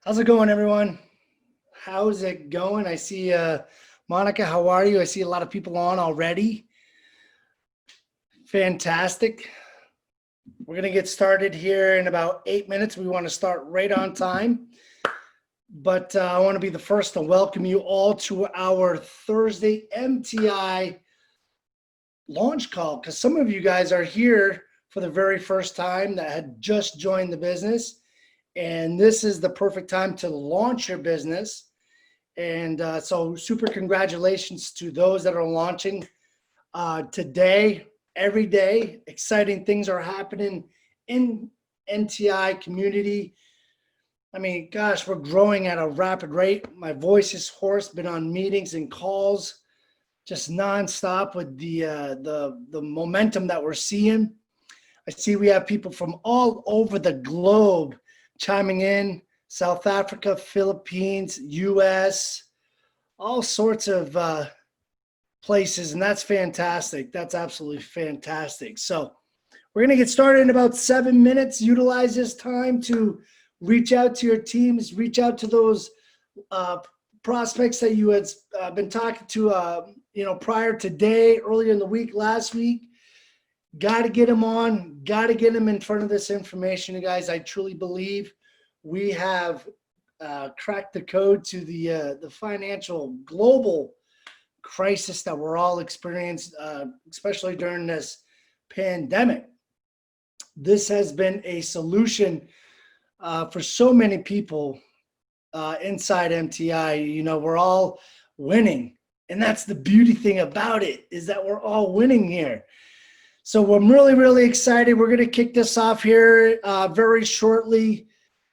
How's it going, everyone? How's it going? I see Monica, how are you? I see a lot of people on already. Fantastic. We're going to get started here in about 8 minutes. We want to start right on time. But I want to be the first to welcome you all to our Thursday MTI launch call, because some of you guys are here for the very first time that had just joined the business. And this is the perfect time to launch your business. And so super congratulations to those that are launching today, every day. Exciting things are happening in MTI community. I mean, gosh, we're growing at a rapid rate. My voice is hoarse, been on meetings and calls just nonstop with the momentum that we're seeing. I see we have people from all over the globe chiming in. South Africa, Philippines, US, all sorts of places, and that's fantastic. That's absolutely fantastic. So we're going to get started in about 7 minutes. Utilize this time to reach out to your teams, reach out to those prospects that you had been talking to, prior today, earlier in the week, last week. Got to get them on, got to get them in front of this information, you guys. I truly believe we have cracked the code to the financial global crisis that we're all experiencing, especially during this pandemic. This has been a solution for so many people inside MTI. We're all winning, and that's the beauty thing about it, is that we're all winning here. So I'm really, really excited. We're going to kick this off here very shortly.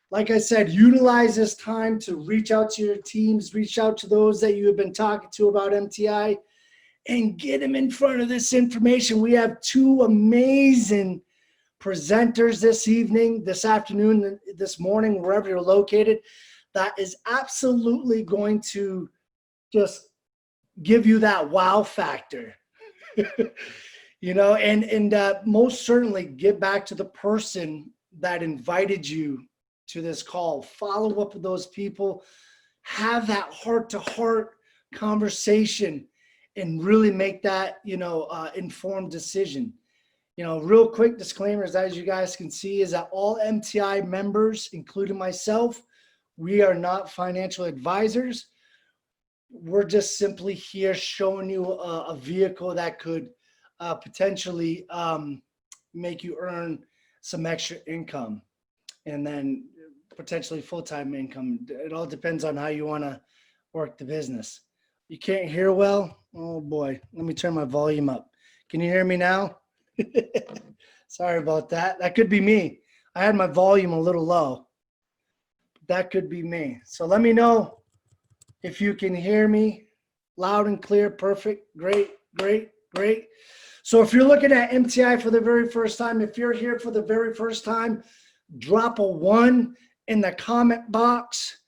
Like I said, utilize this time to reach out to your teams, reach out to those that you have been talking to about MTI, and get them in front of this information. We have two amazing presenters this evening, this afternoon, this morning, wherever you're located, that is absolutely going to just give you that wow factor. And most certainly get back to the person that invited you to this call. Follow up with those people, have that heart-to-heart conversation, and really make that informed decision. Real quick disclaimers, as you guys can see, is that all MTI members, including myself, we are not financial advisors. We're just simply here showing you a vehicle that could potentially make you earn some extra income, and then potentially full-time income. It all depends on how you want to work the business. You can't hear well? Oh boy, let me turn my volume up. Can you hear me now? Sorry about that. That could be me. I had my volume a little low. That could be me. So let me know if you can hear me loud and clear. Perfect. Great. So if you're looking at MTI for the very first time, if you're here for the very first time, drop a 1 in the comment box.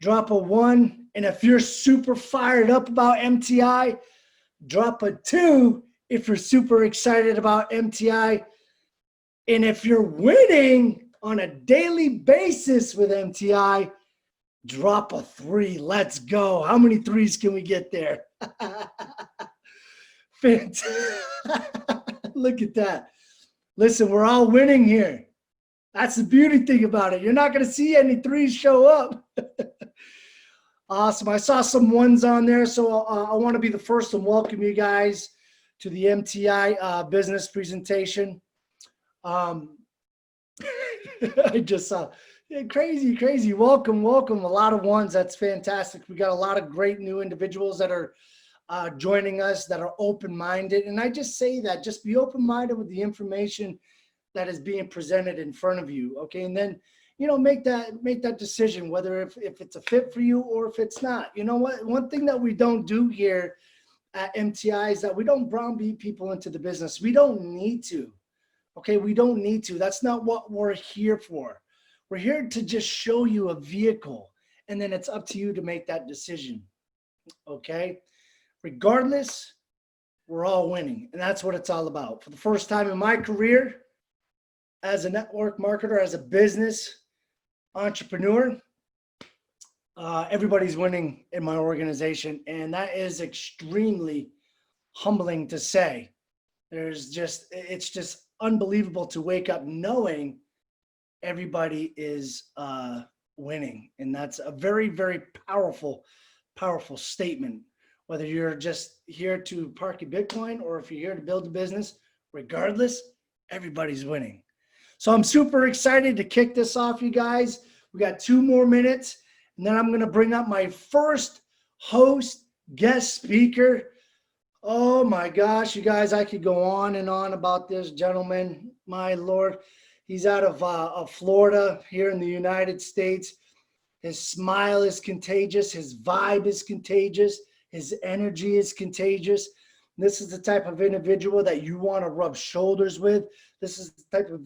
Drop a 1. And if you're super fired up about MTI, drop a 2 if you're super excited about MTI. And if you're winning on a daily basis with MTI, drop a 3. Let's go. How many 3s can we get there? Fantastic. Look at that. Listen, we're all winning here. That's the beauty thing about it. You're not going to see any 3s show up. Awesome. I saw some 1s on there, so I want to be the first to welcome you guys to the MTI business presentation. I just saw crazy. Welcome. A lot of 1s. That's fantastic. We got a lot of great new individuals that are joining us, that are open-minded. And I just say that, just be open-minded with the information that is being presented in front of you. Okay. And then, make that decision, whether if it's a fit for you or if it's not. You know what? One thing that we don't do here at MTI is that we don't browbeat people into the business. We don't need to. Okay. We don't need to. That's not what we're here for. We're here to just show you a vehicle, and then it's up to you to make that decision. Okay. Regardless, we're all winning, and that's what it's all about. For the first time in my career as a network marketer, as a business entrepreneur, everybody's winning in my organization, and that is extremely humbling to say. It's just unbelievable to wake up knowing everybody is winning, and that's a very, very powerful statement. Whether you're just here to park your Bitcoin or if you're here to build a business, regardless, everybody's winning. So I'm super excited to kick this off, you guys. We got 2 more minutes, and then I'm going to bring up my first host, guest speaker. Oh my gosh, you guys, I could go on and on about this gentleman. My Lord, he's out of Florida here in the United States. His smile is contagious. His vibe is contagious. His energy is contagious. This is the type of individual that you want to rub shoulders with. This is the type of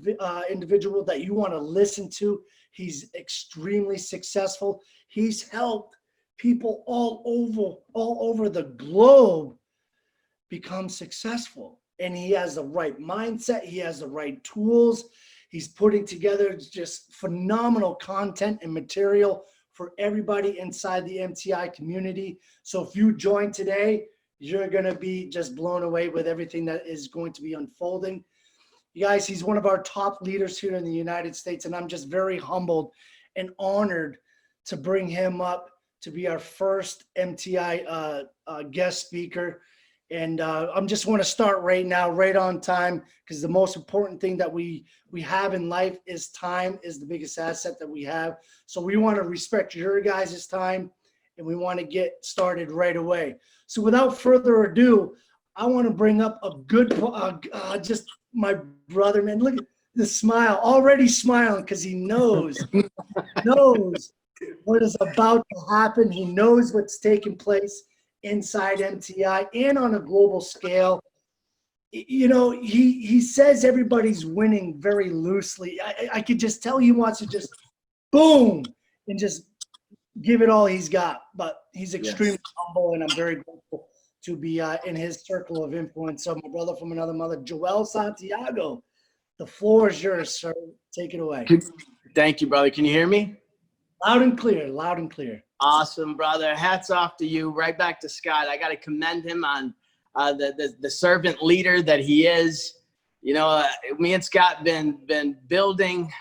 individual that you want to listen to. He's extremely successful. He's helped people all over the globe become successful. And he has the right mindset. He has the right tools. He's putting together just phenomenal content and material for everybody inside the MTI community. So if you join today, you're going to be just blown away with everything that is going to be unfolding. You guys, he's one of our top leaders here in the United States, and I'm just very humbled and honored to bring him up to be our first MTI guest speaker. And I'm just want to start right now, right on time, because the most important thing that we have in life is time is the biggest asset that we have. So we want to respect your guys' time, and we want to get started right away. So without further ado, I want to bring up a good, just my brother, man. Look at the smile, already smiling because he knows what is about to happen. He knows what's taking place inside MTI and on a global scale. You know, he says everybody's winning very loosely. I could just tell he wants to just boom and just give it all he's got, but he's extremely humble, and I'm very grateful to be in his circle of influence. So my brother from another mother, Joel Santiago, the floor is yours, sir. Take it away. Thank you, brother. Can you hear me? Loud and clear, loud and clear. Awesome, brother. Hats off to you. Right back to Scott. I got to commend him on the servant leader that he is. You know, me and Scott been building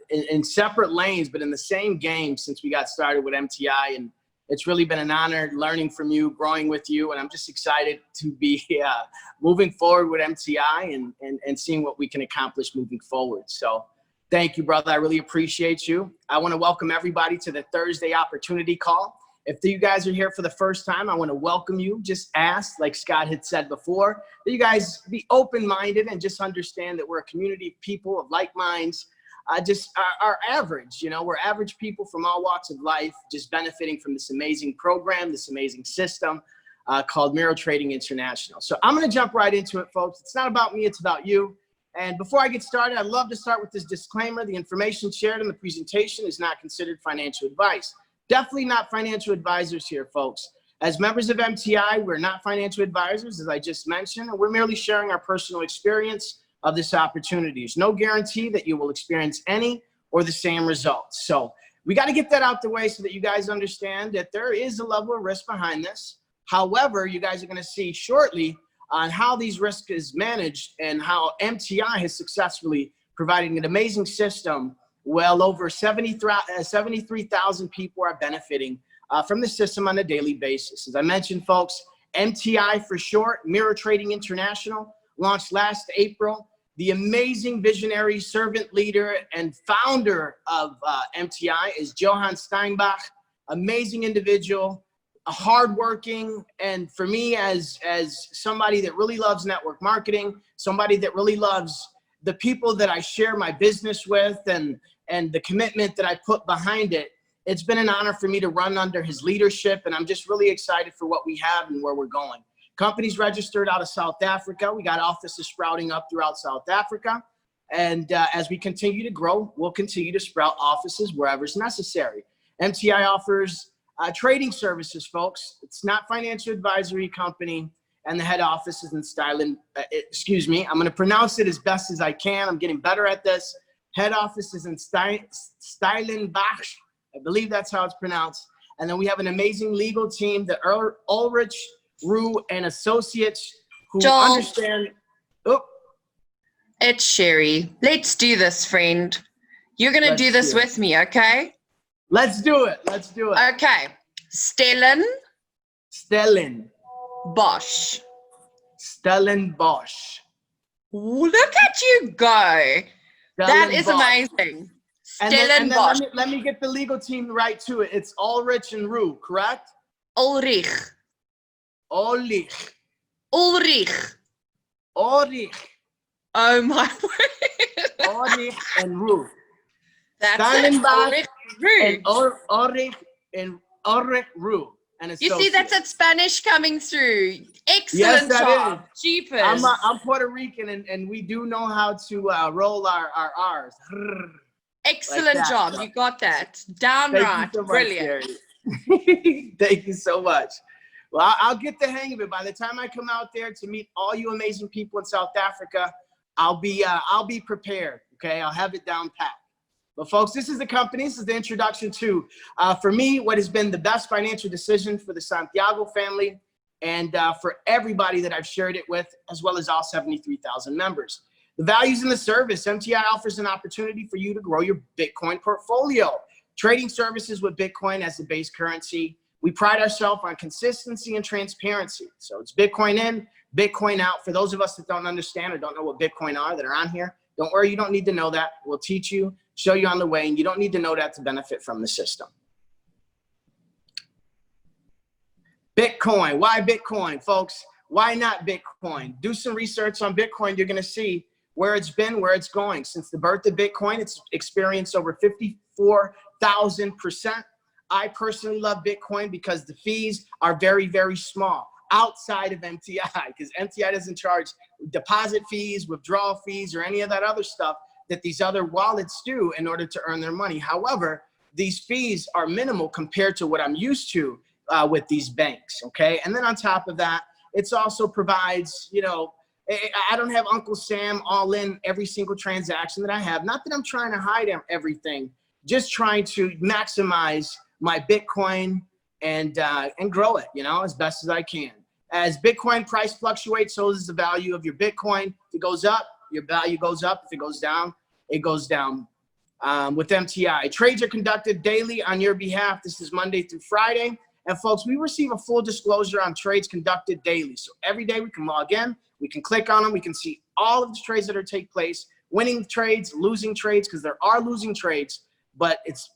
in separate lanes, but in the same game since we got started with MTI. And it's really been an honor learning from you, growing with you. And I'm just excited to be moving forward with MTI and seeing what we can accomplish moving forward. So thank you, brother. I really appreciate you. I want to welcome everybody to the Thursday Opportunity Call. If you guys are here for the first time, I want to welcome you. Just ask, like Scott had said before, that you guys be open-minded and just understand that we're a community of people of like minds. Just are average, you know, we're average people from all walks of life, just benefiting from this amazing program, this amazing system called Miro Trading International. So I'm going to jump right into it, folks. It's not about me, it's about you. And before I get started, I'd love to start with this disclaimer. The information shared in the presentation is not considered financial advice. Definitely not financial advisors here, folks. As members of MTI, we're not financial advisors, as I just mentioned, and we're merely sharing our personal experience of this opportunity. There's no guarantee that you will experience any or the same results. So we got to get that out the way so that you guys understand that there is a level of risk behind this. However, you guys are going to see shortly on how these risks is managed and how MTI has successfully provided an amazing system. Well over 73,000 people are benefiting from the system on a daily basis. As I mentioned, folks, MTI for short, Miro Trading International, launched last April. The amazing visionary servant leader and founder of MTI is Johann Steinbach, amazing individual, hardworking, and for me as somebody that really loves network marketing, somebody that really loves the people that I share my business with and the commitment that I put behind it, it's been an honor for me to run under his leadership, and I'm just really excited for what we have and where we're going. Company's registered out of South Africa. We got offices sprouting up throughout South Africa. And as we continue to grow, we'll continue to sprout offices wherever is necessary. MTI offers trading services, folks. It's not financial advisory company, and the head office is in I'm going to pronounce it as best as I can. I'm getting better at this. Head office is in Stellenbosch. I believe that's how it's pronounced. And then we have an amazing legal team, the Ulrich, Rue, and Associates, who Joel. understand. Oh, It's Cheri. Let's do this, friend. You're going to do this with me, okay? Let's do it. Let's do it. Okay. Stellenbosch. Stellenbosch. Look at you go. That is amazing. And then Stellenbosch. let me get the legal team right to it. It's Ulrich and Rue, correct? Ulrich. Ulrich. Ulrich. Ulrich. Oh my word. Ulrich and Rue. That's Stellenbosch it. Ulrich. And Ulrich Rue. And You see, that's that Spanish coming through. Excellent Yes, job. is. Jeepers. I'm Puerto Rican, and we do know how to roll our R's. Excellent like job. You got that. Downright. Thank you so much, Brilliant. Cheri. Thank you so much. Well, I'll get the hang of it. By the time I come out there to meet all you amazing people in South Africa, I'll be prepared. Okay, I'll have it down pat. But folks, this is the company. This is the introduction to, for me, what has been the best financial decision for the Santiago family and for everybody that I've shared it with, as well as all 73,000 members. The values in the service. MTI offers an opportunity for you to grow your Bitcoin portfolio. Trading services with Bitcoin as the base currency. We pride ourselves on consistency and transparency. So it's Bitcoin in, Bitcoin out. For those of us that don't understand or don't know what Bitcoin are that are on here, don't worry, you don't need to know that. We'll teach you, show you on the way, and you don't need to know that to benefit from the system. Bitcoin. Why Bitcoin, folks? Why not Bitcoin? Do some research on Bitcoin. You're going to see where it's been, where it's going. Since the birth of Bitcoin, it's experienced over 54,000%. I personally love Bitcoin because the fees are very, very small outside of MTI, because MTI doesn't charge deposit fees, withdrawal fees, or any of that other stuff that these other wallets do in order to earn their money. However, these fees are minimal compared to what I'm used to with these banks, okay? And then on top of that, it's also provides, you know, I don't have Uncle Sam all in every single transaction that I have. Not that I'm trying to hide everything, just trying to maximize my Bitcoin and grow it, you know, as best as I can. As Bitcoin price fluctuates, so does the value of your Bitcoin. If it goes up, your value goes up. If it goes down, it goes down. With MTI, trades are conducted daily on your behalf. This is Monday through Friday. And folks, we receive a full disclosure on trades conducted daily. So every day we can log in, we can click on them, we can see all of the trades that are take place, winning trades, losing trades, because there are losing trades, but it's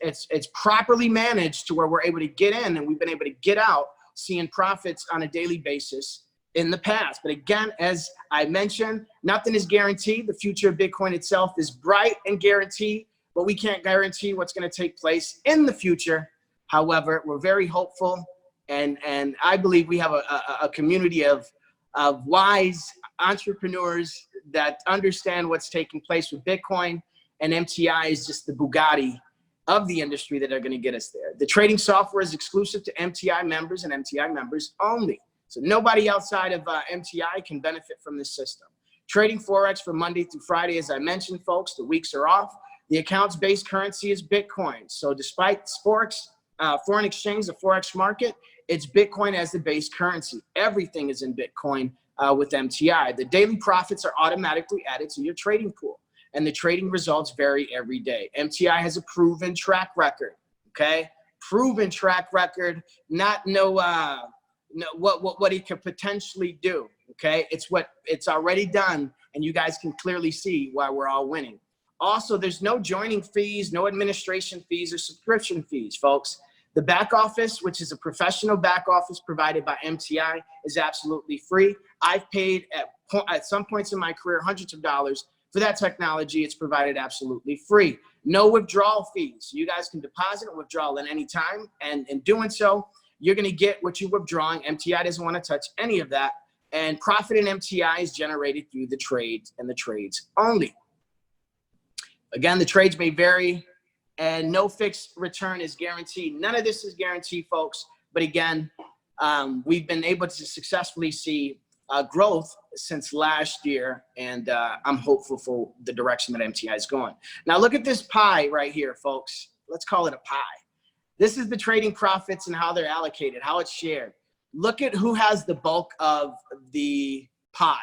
properly managed to where we're able to get in and we've been able to get out, seeing profits on a daily basis in the past. But again, as I mentioned, nothing is guaranteed. The future of Bitcoin itself is bright and guaranteed, but we can't guarantee what's going to take place in the future. However, we're very hopeful, and I believe we have a community of wise entrepreneurs that understand what's taking place with Bitcoin, and MTI is just the Bugatti of the industry that are going to get us there. The trading software is exclusive to MTI members and MTI members only. So nobody outside of MTI can benefit from this system. Trading Forex from Monday through Friday, as I mentioned, folks, the weeks are off. The account's base currency is Bitcoin. So despite Forex, foreign exchange, the Forex market, it's Bitcoin as the base currency. Everything is in Bitcoin with MTI. The daily profits are automatically added to your trading pool, and the trading results vary every day. MTI has a proven track record, okay? Proven track record, not what he could potentially do, okay? It's already done, and you guys can clearly see why we're all winning. Also, there's no joining fees, no administration fees or subscription fees, folks. The back office, which is a professional back office provided by MTI, is absolutely free. I've paid at some points in my career hundreds of dollars for that technology. It's provided absolutely free. No withdrawal fees. You guys can deposit and withdraw at any time, and in doing so, you're going to get what you're withdrawing. MTI doesn't want to touch any of that, and profit in MTI is generated through the trades and the trades only. Again, the trades may vary, and no fixed return is guaranteed. None of this is guaranteed, folks. But again, we've been able to successfully see growth since last year, and I'm hopeful for the direction that MTI is going. Now, look at this pie right here, folks. Let's call it a pie. This is the trading profits and how they're allocated, how it's shared. Look at who has the bulk of the pie,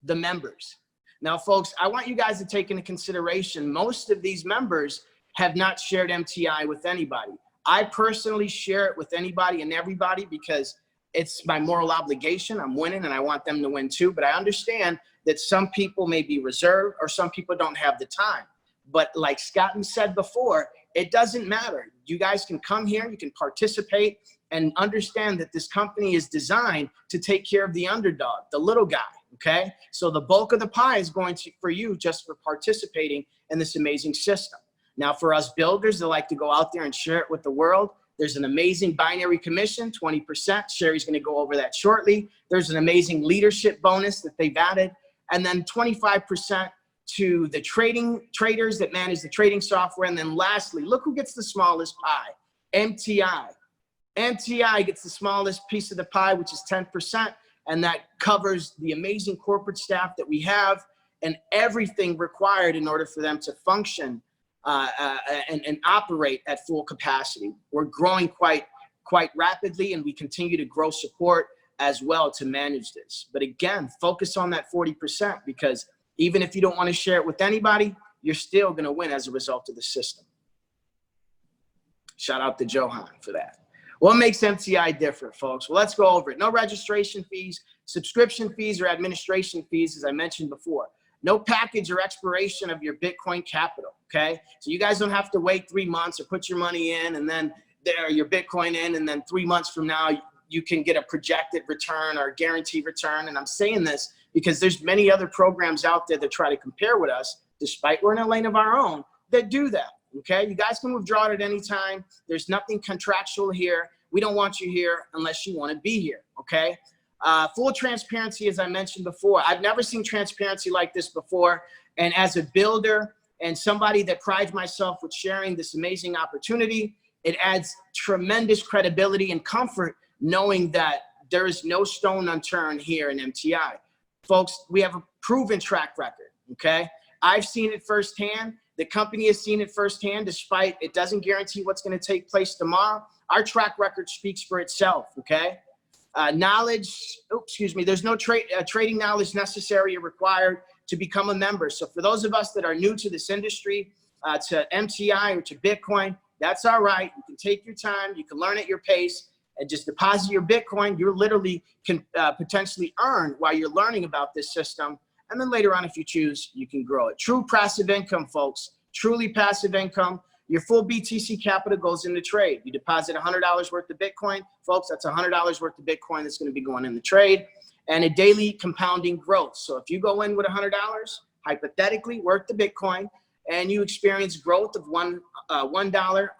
the members. Now, folks, I want you guys to take into consideration, most of these members have not shared MTI with anybody. I personally share it with anybody and everybody because it's my moral obligation. I'm winning and I want them to win too. But I understand that some people may be reserved or some people don't have the time. But like Scott said before, it doesn't matter. You guys can come here, you can participate and understand that this company is designed to take care of the underdog, the little guy, okay? So the bulk of the pie is going to, for you just for participating in this amazing system. Now for us builders that like to go out there and share it with the world, there's an amazing binary commission, 20%. Cheri's gonna go over that shortly. There's an amazing leadership bonus that they've added. And then 25% to the traders that manage the trading software. And then lastly, look who gets the smallest pie, MTI. MTI gets the smallest piece of the pie, which is 10%. And that covers the amazing corporate staff that we have and everything required in order for them to function and operate at full capacity. We're growing quite rapidly, and we continue to grow support as well to manage this. But again, focus on that 40%, because even if you don't want to share it with anybody, you're still going to win as a result of the system. Shout out to Johan for that. What makes MTI different, folks? Well, let's go over it. No registration fees, subscription fees, or administration fees, as I mentioned before. No package or expiration of your Bitcoin capital, okay? So you guys don't have to wait 3 months or put your money in and then your Bitcoin in, and then 3 months from now, you can get a projected return or guaranteed return. And I'm saying this because there's many other programs out there that try to compare with us, despite we're in a lane of our own, that do that, okay? You guys can withdraw it at any time. There's nothing contractual here. We don't want you here unless you want to be here, okay? Full transparency, as I mentioned before. I've never seen transparency like this before. And as a builder and somebody that prides myself with sharing this amazing opportunity, it adds tremendous credibility and comfort knowing that there is no stone unturned here in MTI. Folks, we have a proven track record, okay? I've seen it firsthand. The company has seen it firsthand, despite it doesn't guarantee what's going to take place tomorrow. Our track record speaks for itself, okay? There's no trading knowledge necessary or required to become a member. So for those of us that are new to this industry, to MTI or to Bitcoin, that's all right. You can take your time, you can learn at your pace, and just deposit your Bitcoin. You literally can potentially earn while you're learning about this system. And then later on, if you choose, you can grow it. True passive income, folks, truly passive income. Your full BTC capital goes in the trade. You deposit $100 worth of Bitcoin, folks, that's $100 worth of Bitcoin that's going to be going in the trade, and a daily compounding growth. So if you go in with $100, hypothetically worth the Bitcoin, and you experience growth of $1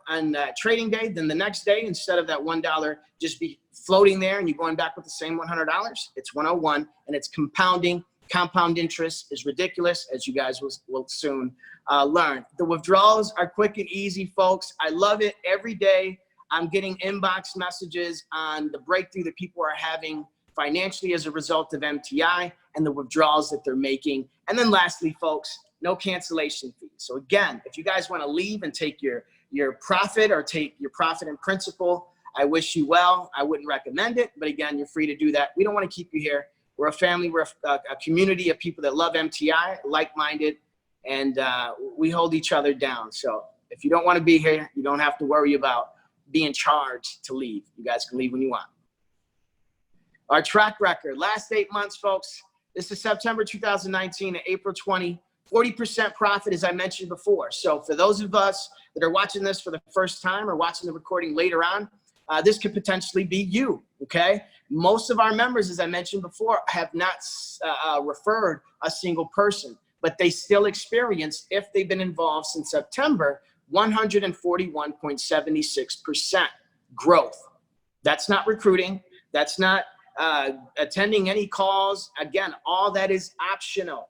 on trading day, then the next day, instead of that $1 just be floating there and you're going back with the same $100, it's 101, and it's compounding. Compound interest is ridiculous, as you guys will soon learn. The withdrawals are quick and easy, folks. I love it. Every day I'm getting inbox messages on the breakthrough that people are having financially as a result of MTI and the withdrawals that they're making. And then lastly, folks, no cancellation fees. So again, if you guys want to leave and take your profit or take your profit in principle, I wish you well. I wouldn't recommend it, but again, you're free to do that. We don't want to keep you here. We're a family, we're a community of people that love MTI, like-minded, and we hold each other down. So if you don't want to be here, you don't have to worry about being charged to leave. You guys can leave when you want. Our track record, last 8 months, folks. This is September 2019 to April 20, 40% profit, as I mentioned before. So for those of us that are watching this for the first time or watching the recording later on, this could potentially be you, okay? Most of our members, as I mentioned before, have not referred a single person, but they still experience, if they've been involved since September, 141.76% growth. That's not recruiting. That's not attending any calls. Again, all that is optional.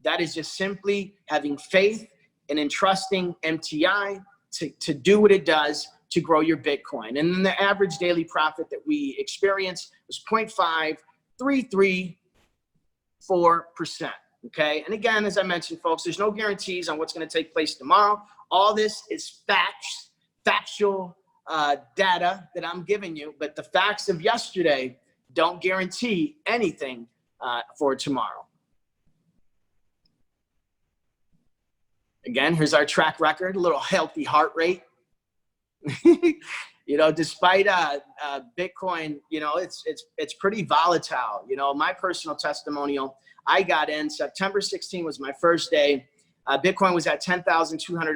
That is just simply having faith and entrusting MTI to do what it does to grow your Bitcoin. And then the average daily profit that we experienced was 0.5334%, okay? And again, as I mentioned, folks, there's no guarantees on what's gonna take place tomorrow. All this is factual data that I'm giving you, but the facts of yesterday don't guarantee anything for tomorrow. Again, here's our track record, a little healthy heart rate. You know, despite Bitcoin, you know, it's pretty volatile. You know, my personal testimonial, I got in September 16 was my first day. Bitcoin was at $10,200.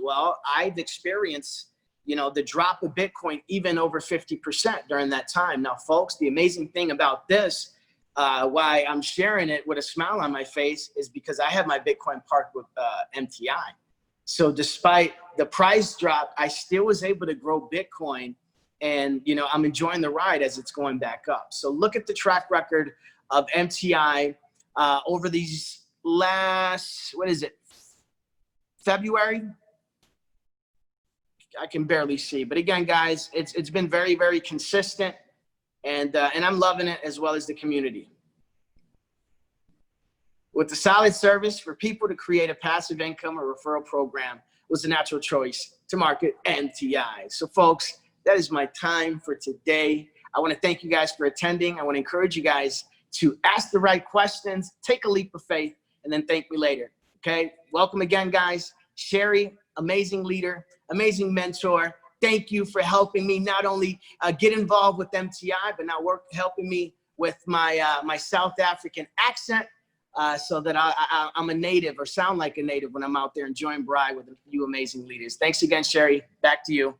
Well, I've experienced, you know, the drop of Bitcoin even over 50% during that time. Now, folks, the amazing thing about this, why I'm sharing it with a smile on my face, is because I have my Bitcoin parked with MTI. So despite the price drop, I still was able to grow Bitcoin, and, you know, I'm enjoying the ride as it's going back up. So look at the track record of MTI over these last, what is it, February? I can barely see, but again, guys, it's been very, very consistent, and I'm loving it, as well as the community. With the solid service for people to create a passive income or referral program was a natural choice to market MTI. So folks, that is my time for today. I want to thank you guys for attending. I want to encourage you guys to ask the right questions, take a leap of faith, and then thank me later. Okay. Welcome again, guys. Cheri, amazing leader, amazing mentor. Thank you for helping me not only get involved with MTI, but now helping me with my South African accent. So that I'm a native, or sound like a native, when I'm out there enjoying Bride with you amazing leaders. Thanks again, Cheri. Back to you.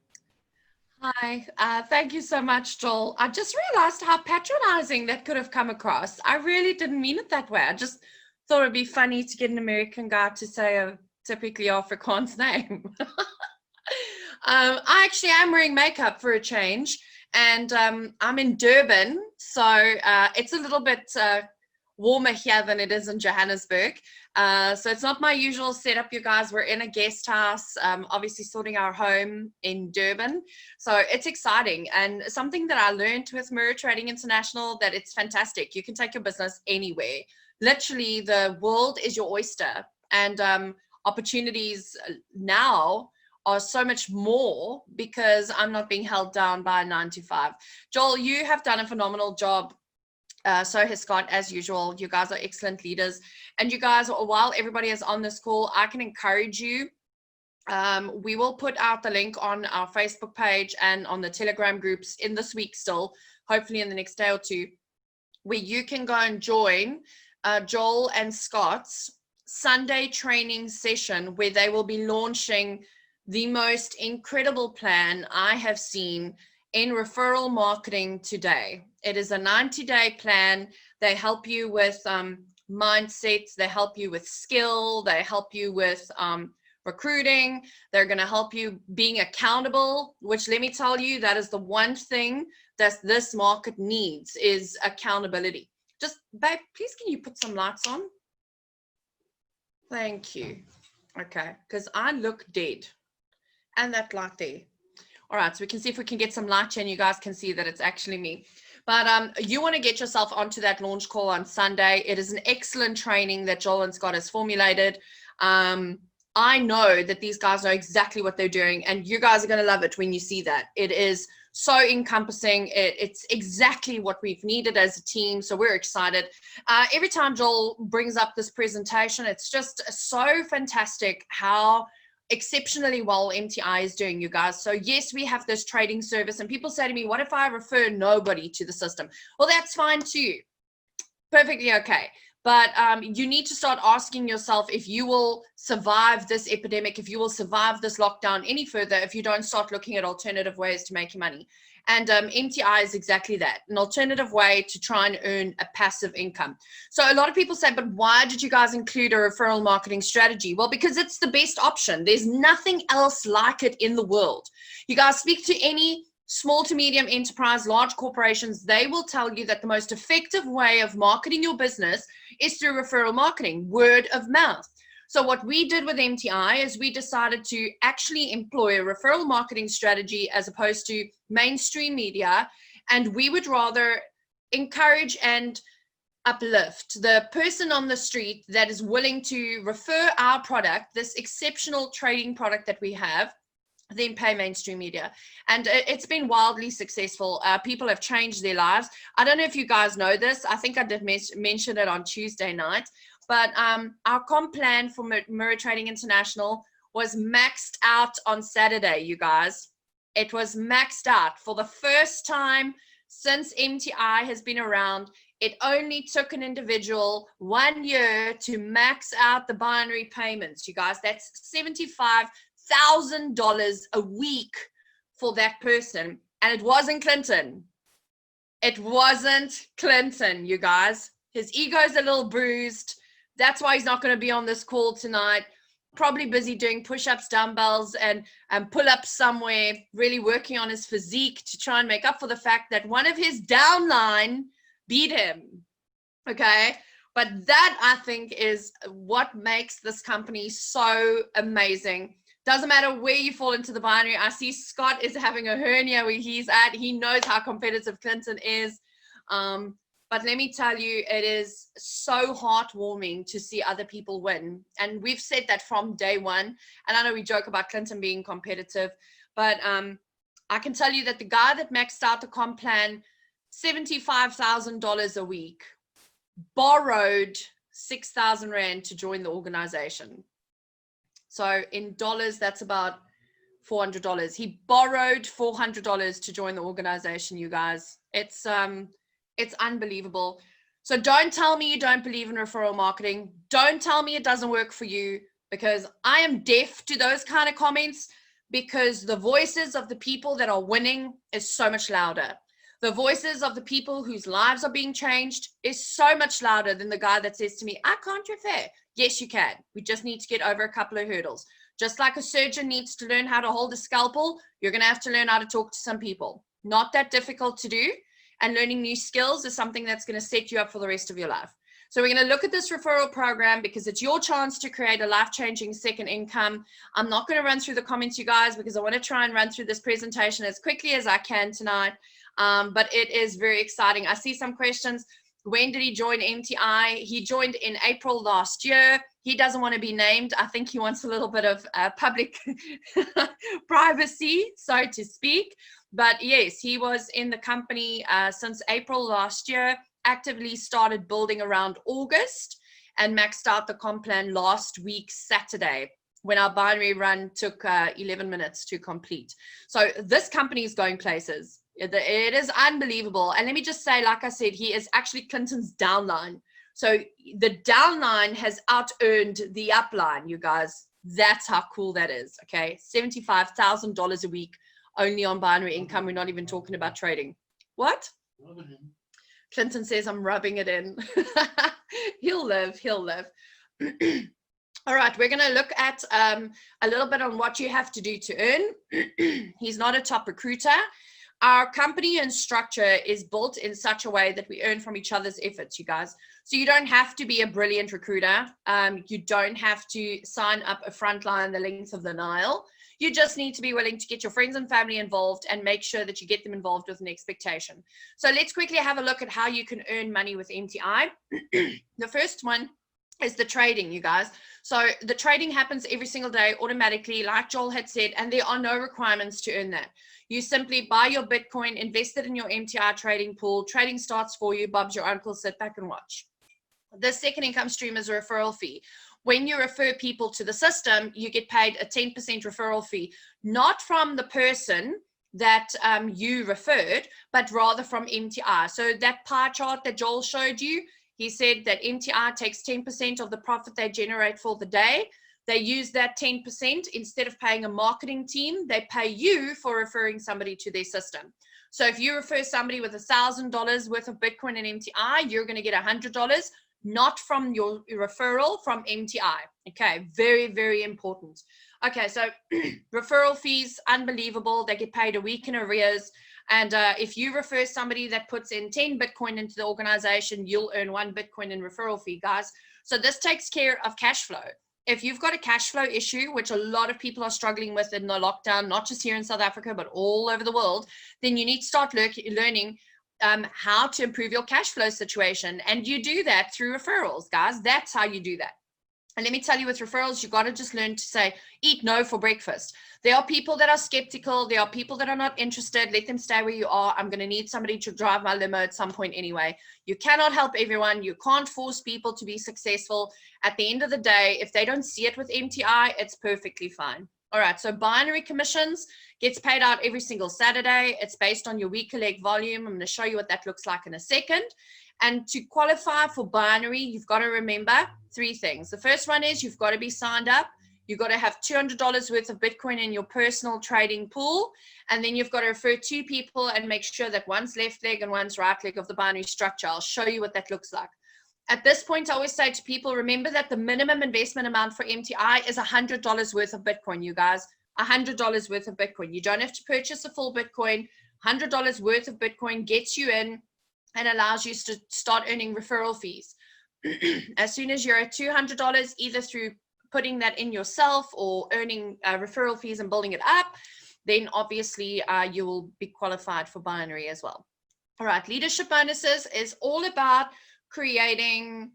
Hi, thank you so much, Joel. I just realized how patronizing that could have come across. I really didn't mean it that way. I just thought it'd be funny to get an American guy to say a typically Afrikaans name. I actually am wearing makeup for a change, and I'm in Durban, so it's a little bit warmer here than it is in Johannesburg. So it's not my usual setup, you guys. We're in a guest house, obviously sorting our home in Durban. So it's exciting, and something that I learned with Mirror Trading International, that it's fantastic. You can take your business anywhere. Literally, the world is your oyster, and opportunities now are so much more because I'm not being held down by a 9 to 5. Joel, you have done a phenomenal job. So has Scott, as usual. You guys are excellent leaders. And you guys, while everybody is on this call, I can encourage you. We will put out the link on our Facebook page and on the Telegram groups in this week still, hopefully in the next day or two, where you can go and join Joel and Scott's Sunday training session, where they will be launching the most incredible plan I have seen in referral marketing today. It is a 90-day plan. They help you with mindsets. They help you with skill. They help you with recruiting. They're going to help you being accountable, which, let me tell you, that is the one thing that this market needs, is accountability. Just, babe, please can you put some lights on? Thank you. Okay, because I look dead. And that light there. All right, so we can see if we can get some light and you guys can see that it's actually me. But you want to get yourself onto that launch call on Sunday. It is an excellent training that Joel and Scott has formulated. I know that these guys know exactly what they're doing, and you guys are going to love it when you see that. It is so encompassing. It's exactly what we've needed as a team, so we're excited. Every time Joel brings up this presentation, it's just so fantastic how exceptionally well MTI is doing, you guys. So yes, we have this trading service, and people say to me, what if I refer nobody to the system? Well, that's fine too. Perfectly okay. But you need to start asking yourself if you will survive this epidemic, if you will survive this lockdown any further, if you don't start looking at alternative ways to make money. And MTI is exactly that, an alternative way to try and earn a passive income. So a lot of people say, but why did you guys include a referral marketing strategy? Well, because it's the best option. There's nothing else like it in the world. You guys speak to any small to medium enterprise, large corporations, they will tell you that the most effective way of marketing your business is through referral marketing, word of mouth. So what we did with MTI is we decided to actually employ a referral marketing strategy as opposed to mainstream media. And we would rather encourage and uplift the person on the street that is willing to refer our product, this exceptional trading product that we have, then pay mainstream media. And it's been wildly successful. People have changed their lives. I don't know if you guys know this. I think I did mention it on Tuesday night, but our comp plan for Mirror Trading International was maxed out on Saturday, you guys. It was maxed out for the first time since MTI has been around. It only took an individual 1 year to max out the binary payments, you guys. That's $75,000 a week for that person. And it wasn't Clinton. It wasn't Clinton, you guys. His ego's a little bruised. That's why he's not going to be on this call tonight. Probably busy doing push-ups, dumbbells, and pull-ups somewhere, really working on his physique to try and make up for the fact that one of his downline beat him. Okay? But that, I think, is what makes this company so amazing. Doesn't matter where you fall into the binary. I see Scott is having a hernia where he's at. He knows how competitive Clinton is. But let me tell you, it is so heartwarming to see other people win. And we've said that from day one. And I know we joke about Clinton being competitive, but I can tell you that the guy that maxed out the comp plan, $75,000 a week, borrowed 6,000 Rand to join the organization. So in dollars, that's about $400. He borrowed $400 to join the organization, you guys. It's unbelievable. So don't tell me you don't believe in referral marketing. Don't tell me it doesn't work for you, because I am deaf to those kind of comments, because the voices of the people that are winning is so much louder. The voices of the people whose lives are being changed is so much louder than the guy that says to me, I can't refer. Yes, you can. We just need to get over a couple of hurdles. Just like a surgeon needs to learn how to hold a scalpel, you're going to have to learn how to talk to some people. Not that difficult to do. And learning new skills is something that's going to set you up for the rest of your life. So we're going to look at this referral program because it's your chance to create a life-changing second income. I'm not going to run through the comments, you guys, because I want to try and run through this presentation as quickly as I can tonight. But it is very exciting. I see some questions. When did he join MTI? He joined in April last year. He doesn't want to be named. I think he wants a little bit of public privacy, so to speak. But yes, he was in the company since April last year, actively started building around August, and maxed out the comp plan last week, Saturday, when our binary run took 11 minutes to complete. So this company is going places. It is unbelievable. And let me just say, like I said, he is actually Clinton's downline. So the downline has out-earned the upline, you guys. That's how cool that is, okay? $75,000 a week only on binary income. We're not even talking about trading. What? Clinton says I'm rubbing it in. He'll live. All right, we're going to look at a little bit on what you have to do to earn. He's not a top recruiter. Our company and structure is built in such a way that we earn from each other's efforts, you guys. So you don't have to be a brilliant recruiter. You don't have to sign up a frontline the length of the Nile. You just need to be willing to get your friends and family involved and make sure that you get them involved with an expectation. So let's quickly have a look at how you can earn money with MTI. The first one is the trading, you guys. So the trading happens every single day automatically, like Joel had said, and there are no requirements to earn that. You simply buy your Bitcoin, invest it in your MTI trading pool, trading starts for you, Bob's your uncle, sit back and watch. The second income stream is a referral fee. When you refer people to the system, you get paid a 10% referral fee, not from the person that you referred, but rather from MTI. So that pie chart that Joel showed you, he said that MTI takes 10% of the profit they generate for the day. They use that 10% instead of paying a marketing team, they pay you for referring somebody to their system. So if you refer somebody with $1,000 worth of Bitcoin in MTI, you're going to get $100, not from your referral, from MTI. Okay, very, very important. Okay, so referral fees, unbelievable. They get paid a week in arrears. And if you refer somebody that puts in 10 Bitcoin into the organization, you'll earn 1 Bitcoin in referral fee, guys. So this takes care of cash flow. If you've got a cash flow issue, which a lot of people are struggling with in the lockdown, not just here in South Africa, but all over the world, then you need to start learning how to improve your cash flow situation. And you do that through referrals, guys. That's how you do that. And let me tell you, with referrals, you got to just learn to say, eat no for breakfast. There are people that are skeptical. There are people that are not interested. Let them stay where you are. I'm going to need somebody to drive my limo at some point anyway. You cannot help everyone. You can't force people to be successful. At the end of the day, if they don't see it with MTI, it's perfectly fine. All right, so binary commissions gets paid out every single Saturday. It's based on your weekly leg volume. I'm going to show you what that looks like in a second. And to qualify for binary, you've got to remember 3 things. The first one is you've got to be signed up. You've got to have $200 worth of Bitcoin in your personal trading pool. And then you've got to refer 2 people and make sure that one's left leg and one's right leg of the binary structure. I'll show you what that looks like. At this point, I always say to people, remember that the minimum investment amount for MTI is $100 worth of Bitcoin, you guys. $100 worth of Bitcoin. You don't have to purchase a full Bitcoin. $100 worth of Bitcoin gets you in and allows you to start earning referral fees. As soon as you're at $200, either through putting that in yourself or earning referral fees and building it up, then obviously you will be qualified for binary as well. All right, leadership bonuses is all about creating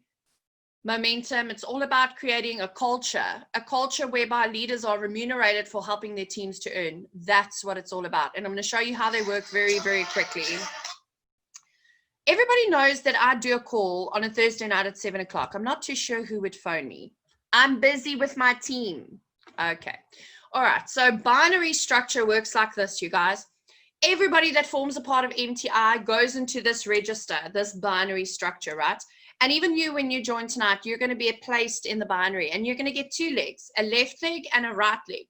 momentum. It's all about creating a culture whereby leaders are remunerated for helping their teams to earn. That's what it's all about. And I'm going to show you how they work very, very quickly. Everybody knows that I do a call on a Thursday night at 7 o'clock. I'm not too sure who would phone me. I'm busy with my team. Okay. All right. So binary structure works like this, you guys. Everybody that forms a part of MTI goes into this register, this binary structure, right? And even you, when you join tonight, you're going to be placed in the binary and you're going to get 2 legs, a left leg and a right leg.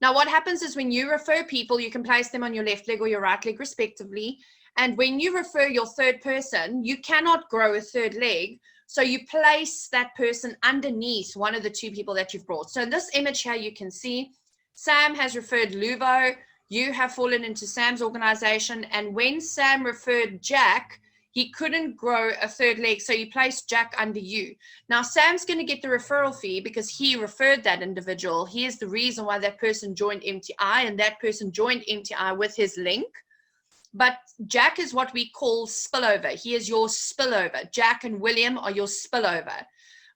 Now, what happens is when you refer people, you can place them on your left leg or your right leg respectively. And when you refer your 3rd person, you cannot grow a 3rd leg. So you place that person underneath one of the 2 people that you've brought. So in this image here, you can see Sam has referred Luvo. You have fallen into Sam's organization. And when Sam referred Jack, he couldn't grow a 3rd leg. So you placed Jack under you. Now, Sam's going to get the referral fee because he referred that individual. He is the reason why that person joined MTI, and that person joined MTI with his link. But Jack is what we call spillover. He is your spillover. Jack and William are your spillover.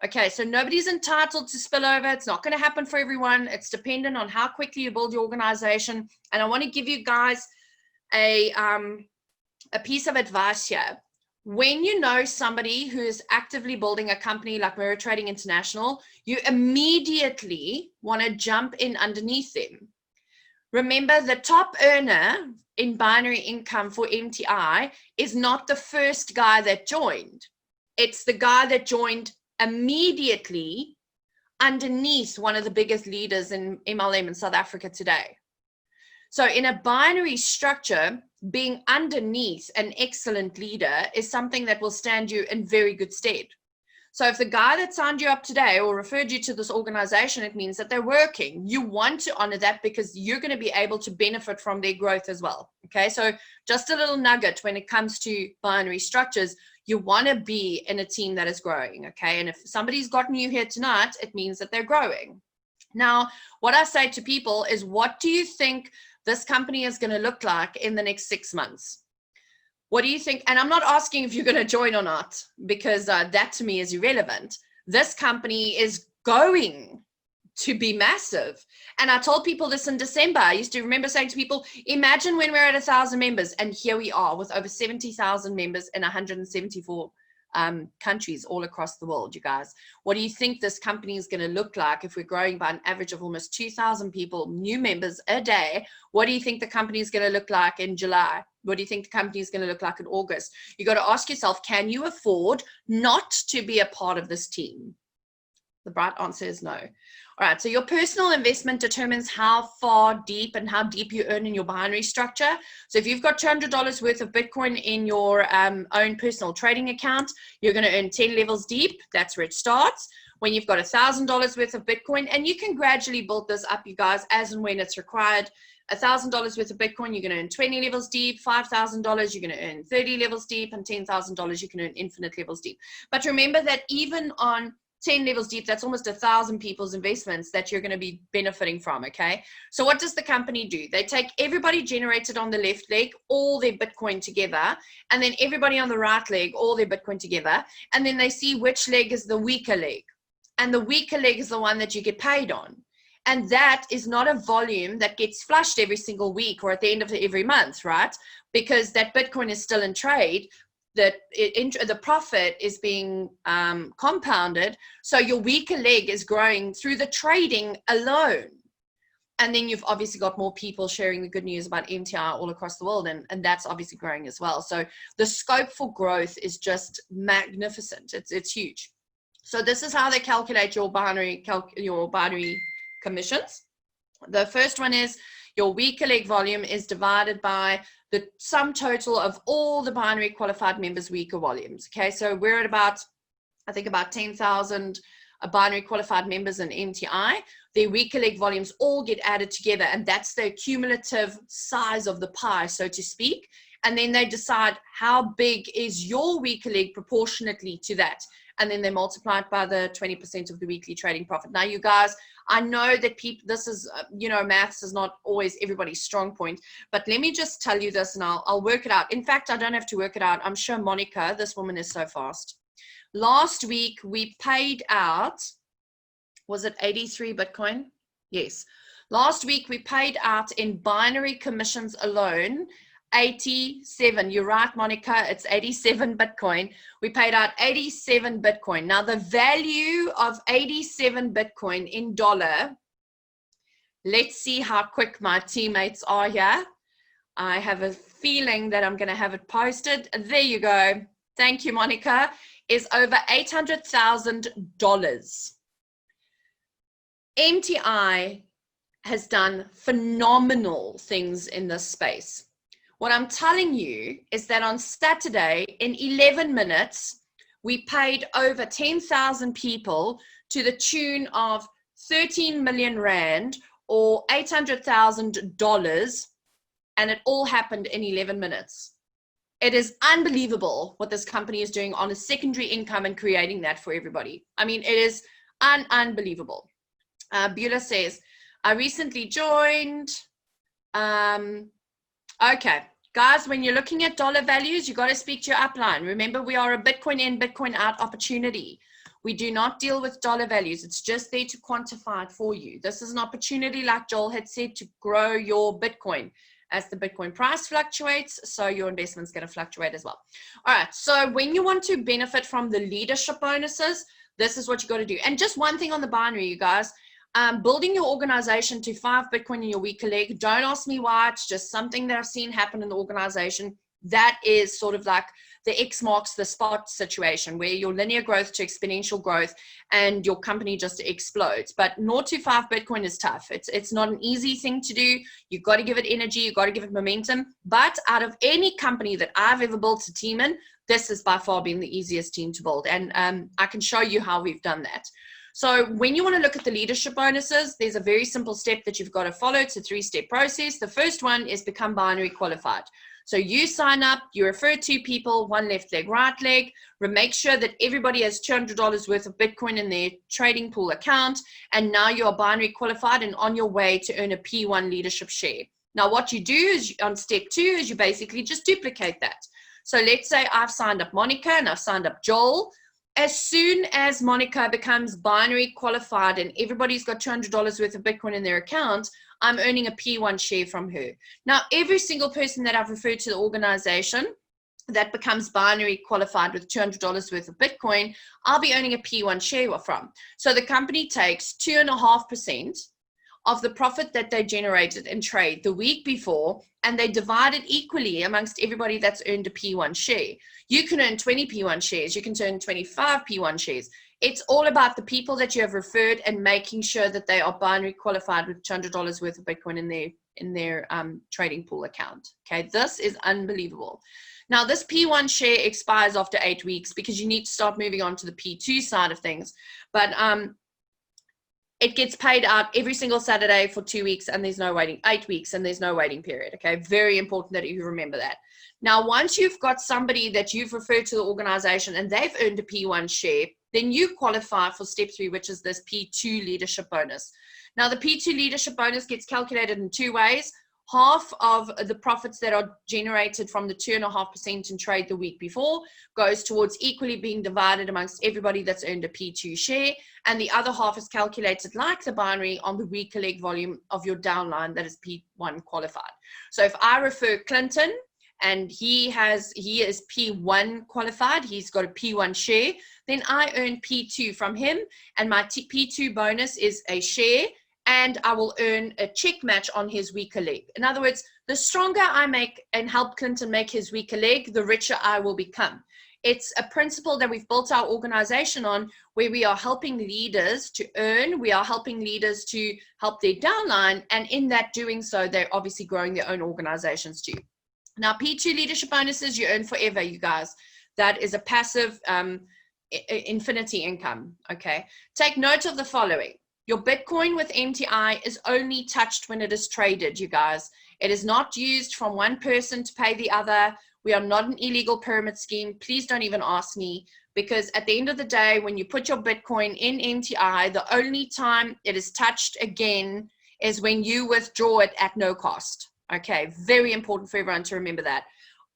Okay, so nobody's entitled to spillover. It's not going to happen for everyone. It's dependent on how quickly you build your organization. And I want to give you guys a piece of advice here. When you know somebody who is actively building a company like Mirror Trading International, you immediately want to jump in underneath them. Remember, the top earner in binary income for MTI is not the first guy that joined. It's the guy that joined immediately underneath one of the biggest leaders in MLM in South Africa today. So in a binary structure, being underneath an excellent leader is something that will stand you in very good stead. So if the guy that signed you up today or referred you to this organization, it means that they're working. You want to honor that because you're going to be able to benefit from their growth as well. Okay, so just a little nugget when it comes to binary structures, you want to be in a team that is growing. Okay, and if somebody's gotten you here tonight, it means that they're growing. Now, what I say to people is, what do you think this company is going to look like in the next 6 months? What do you think? And I'm not asking if you're going to join or not, because that to me is irrelevant. This company is going to be massive. And I told people this in December. I used to remember saying to people, imagine when we're at 1,000 members. And here we are with over 70,000 members in 174 countries all across the world, you guys. What do you think this company is going to look like if we're growing by an average of almost 2,000 people, new members a day? What do you think the company is going to look like in July? What do you think the company is going to look like in August? You got to ask yourself, can you afford not to be a part of this team? The bright answer is no. All right, so your personal investment determines how far deep and how deep you earn in your binary structure. So if you've got $200 worth of Bitcoin in your own personal trading account, you're going to earn 10 levels deep. That's where it starts. When you've got $1,000 worth of Bitcoin, and you can gradually build this up, you guys, as and when it's required. $1,000 worth of Bitcoin, you're going to earn 20 levels deep. $5,000, you're going to earn 30 levels deep. And $10,000, you can earn infinite levels deep. But remember that even on 10 levels deep, that's almost 1,000 people's investments that you're going to be benefiting from. Okay, so what does the company do? They take everybody generated on the left leg, all their Bitcoin together, and then everybody on the right leg, all their Bitcoin together, and then they see which leg is the weaker leg. and the weaker leg is the one that you get paid on. And that is not a volume that gets flushed every single week or at the end of every month, right? Because that Bitcoin is still in trade, that the profit is being compounded. So your weaker leg is growing through the trading alone. And then you've obviously got more people sharing the good news about MTI all across the world, and that's obviously growing as well. So the scope for growth is just magnificent. It's huge. So this is how they calculate your binary commissions. The first one is your weaker leg volume is divided by the sum total of all the binary qualified members' weaker volumes. Okay, so we're at about, I think about 10,000 binary qualified members in MTI. Their weaker leg volumes all get added together, and that's the cumulative size of the pie, so to speak. And then they decide how big is your weaker leg proportionately to that. And then they multiply it by the 20% of the weekly trading profit. Now, you guys, I know that people, this is, maths is not always everybody's strong point, but let me just tell you this and I'll work it out. In fact, I don't have to work it out. I'm sure Monica, this woman is so fast. Last week, we paid out, was it 83 Bitcoin? Yes. Last week, we paid out in binary commissions alone, 87. You're right, Monica. It's 87 Bitcoin. We paid out 87 Bitcoin. Now, the value of 87 Bitcoin in dollar, let's see how quick my teammates are here. I have a feeling that I'm going to have it posted. There you go. Thank you, Monica. Is over $800,000. MTI has done phenomenal things in this space. What I'm telling you is that on Saturday, in 11 minutes, we paid over 10,000 people to the tune of 13 million Rand or $800,000, and it all happened in 11 minutes. It is unbelievable what this company is doing on a secondary income and creating that for everybody. I mean, it is unbelievable. Beulah says, I recently joined. Okay, guys, when you're looking at dollar values, you got to speak to your upline. Remember, we are a Bitcoin in, Bitcoin out opportunity. We do not deal with dollar values. It's just there to quantify it for you. This is an opportunity, like Joel had said, to grow your Bitcoin. As the Bitcoin price fluctuates, so your investment's going to fluctuate as well. All right, so when you want to benefit from the leadership bonuses, this is what you got to do. And just one thing on the binary, you guys. Building your organization to 5 Bitcoin in your weaker leg. Don't ask me why. It's just something that I've seen happen in the organization. That is sort of like the X marks the spot situation where your linear growth to exponential growth and your company just explodes. But 0 to 5 Bitcoin is tough. It's not an easy thing to do. You've got to give it energy. You've got to give it momentum. But out of any company that I've ever built a team in, this has by far been the easiest team to build. And I can show you how we've done that. So when you want to look at the leadership bonuses, there's a very simple step that you've got to follow. It's a 3-step process. The first one is become binary qualified. So you sign up, you refer 2 people, 1 left leg, right leg, make sure that everybody has $200 worth of Bitcoin in their trading pool account. And now you are binary qualified and on your way to earn a P1 leadership share. Now what you do is on step 2 is you basically just duplicate that. So let's say I've signed up Monica and I've signed up Joel. As soon as Monica becomes binary qualified and everybody's got $200 worth of Bitcoin in their account, I'm earning a P1 share from her. Now, every single person that I've referred to the organization that becomes binary qualified with $200 worth of Bitcoin, I'll be earning a P1 share from. So the company takes 2.5% of the profit that they generated in trade the week before, and they divide it equally amongst everybody that's earned a P1 share. You can earn 20 P1 shares. You can earn 25 P1 shares. It's all about the people that you have referred and making sure that they are binary qualified with $200 worth of Bitcoin in their trading pool account. Okay, this is unbelievable. Now, this P1 share expires after 8 weeks because you need to start moving on to the P2 side of things. But it gets paid out every single Saturday for 2 weeks, and there's no waiting, 8 weeks, and there's no waiting period. Okay, very important that you remember that. Now, once you've got somebody that you've referred to the organization and they've earned a P1 share, then you qualify for step 3, which is this P2 leadership bonus. Now, the P2 leadership bonus gets calculated in 2 ways. half of the profits that are generated from the 2.5% in trade the week before goes towards equally being divided amongst everybody that's earned a P2 share. And the other half is calculated like the binary on the weaker leg volume of your downline that is P1 qualified. So if I refer Clinton and he is P1 qualified, he's got a P1 share, then I earn P2 from him, and my P2 bonus is a share, and I will earn a check match on his weaker leg. In other words, the stronger I make and help Clinton make his weaker leg, the richer I will become. It's a principle that we've built our organization on, where we are helping leaders to earn, we are helping leaders to help their downline, and in that doing so, they're obviously growing their own organizations too. Now, P2 leadership bonuses, you earn forever, you guys. That is a passive infinity income, okay? Take note of the following. Your Bitcoin with MTI is only touched when it is traded, you guys. It is not used from one person to pay the other. We are not an illegal pyramid scheme. Please don't even ask me, because at the end of the day, when you put your Bitcoin in MTI, the only time it is touched again is when you withdraw it at no cost. Okay, very important for everyone to remember that.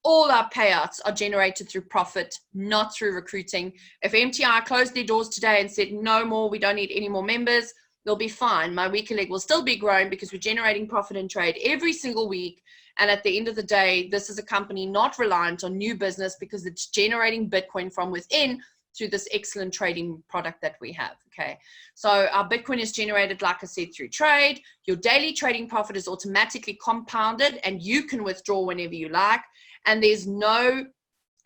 All our payouts are generated through profit, not through recruiting. If MTI closed their doors today and said, no more, we don't need any more members, they'll be fine. My weaker leg will still be growing because we're generating profit in trade every single week. And at the end of the day, this is a company not reliant on new business because it's generating Bitcoin from within through this excellent trading product that we have, okay? So our Bitcoin is generated, like I said, through trade. Your daily trading profit is automatically compounded, and you can withdraw whenever you like. And there's no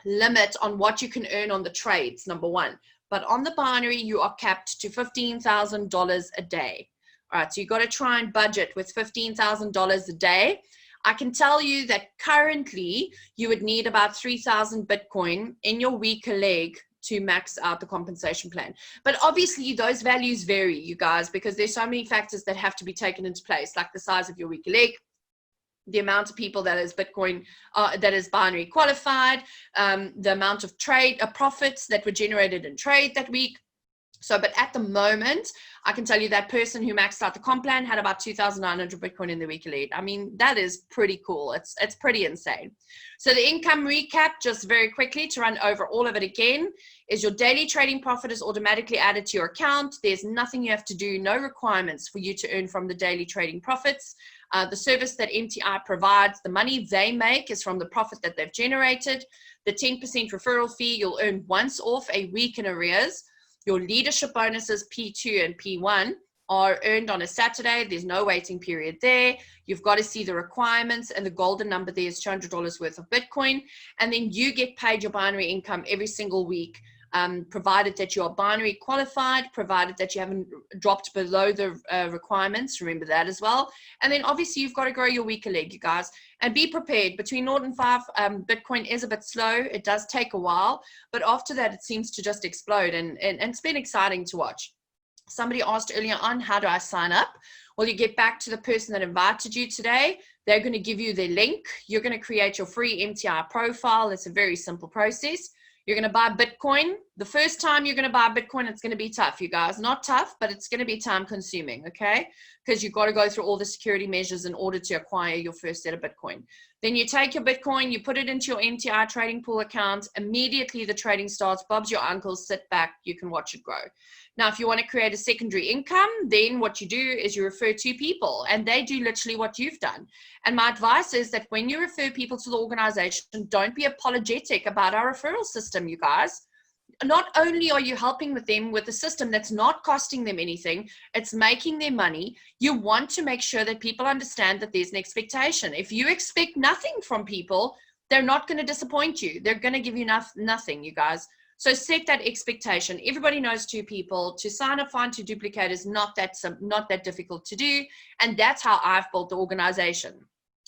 limit on what you can earn on the trades, number one. But on the binary, you are capped to $15,000 a day. All right, so you got to try and budget with $15,000 a day. I can tell you that currently you would need about 3,000 Bitcoin in your weaker leg to max out the compensation plan. But obviously those values vary, you guys, because there's so many factors that have to be taken into place, like the size of your weaker leg, the amount of people that is Bitcoin, that is binary qualified, the amount of trade profits that were generated in trade that week. So, but at the moment, I can tell you that person who maxed out the comp plan had about 2,900 Bitcoin in the weekly lead. I mean, that is pretty cool. It's pretty insane. So the income recap, just very quickly to run over all of it again, is your daily trading profit is automatically added to your account. There's nothing you have to do, no requirements for you to earn from the daily trading profits. The service that MTI provides, the money they make is from the profit that they've generated. The 10% referral fee you'll earn once off a week in arrears. Your leadership bonuses, P2 and P1, are earned on a Saturday. There's no waiting period there. You've got to see the requirements, and the golden number there is $200 worth of Bitcoin. And then you get paid your binary income every single week, provided that you are binary qualified, provided that you haven't dropped below the requirements. Remember that as well. And then obviously you've got to grow your weaker leg, you guys, and be prepared. Between 0 and 5, Bitcoin is a bit slow. It does take a while, but after that it seems to just explode, and it's been exciting to watch. Somebody asked earlier on, how do I sign up? Well, you get back to the person that invited you today. They're going to give you the link. You're going to create your free MTI profile. It's a very simple process. You're going to buy Bitcoin. The first time you're going to buy Bitcoin, it's going to be tough, you guys. Not tough, but it's going to be time consuming, okay? Because you've got to go through all the security measures in order to acquire your first set of Bitcoin. Then you take your Bitcoin, you put it into your MTI trading pool account. Immediately the trading starts. Bob's your uncle. Sit back. You can watch it grow. Now, if you want to create a secondary income, then what you do is you refer 2 people, and they do literally what you've done. And my advice is that when you refer people to the organization, don't be apologetic about our referral system, you guys. Not only are you helping with them with a system that's not costing them anything, it's making them money. You want to make sure that people understand that there's an expectation. If you expect nothing from people, they're not going to disappoint you. They're going to give you nothing, you guys. So set that expectation. Everybody knows 2 people. To sign up, find 2 duplicate is not that difficult to do. And that's how I've built the organization.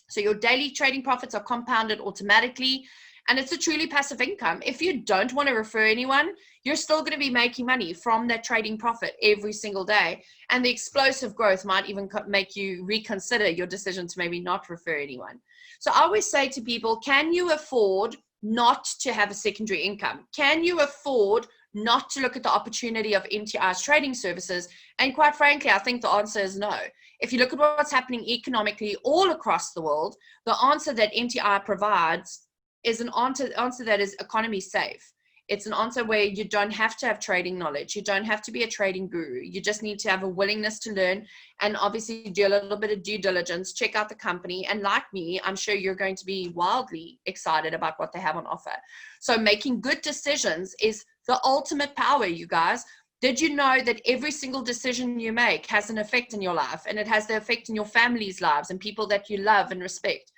So your daily trading profits are compounded automatically. And it's a truly passive income. If you don't want to refer anyone, you're still going to be making money from that trading profit every single day. And the explosive growth might even make you reconsider your decision to maybe not refer anyone. So I always say to people, can you afford not to have a secondary income? Can you afford not to look at the opportunity of MTI's trading services? And quite frankly, I think the answer is no. if you look at what's happening economically all across the world, the answer that MTI provides is an answer that is economy safe. It's an answer where you don't have to have trading knowledge. You don't have to be a trading guru. You just need to have a willingness to learn and obviously do a little bit of due diligence, check out the company. And like me, I'm sure you're going to be wildly excited about what they have on offer. So making good decisions is the ultimate power, you guys. Did you know that every single decision you make has an effect in your life, and it has the effect in your family's lives and people that you love and respect?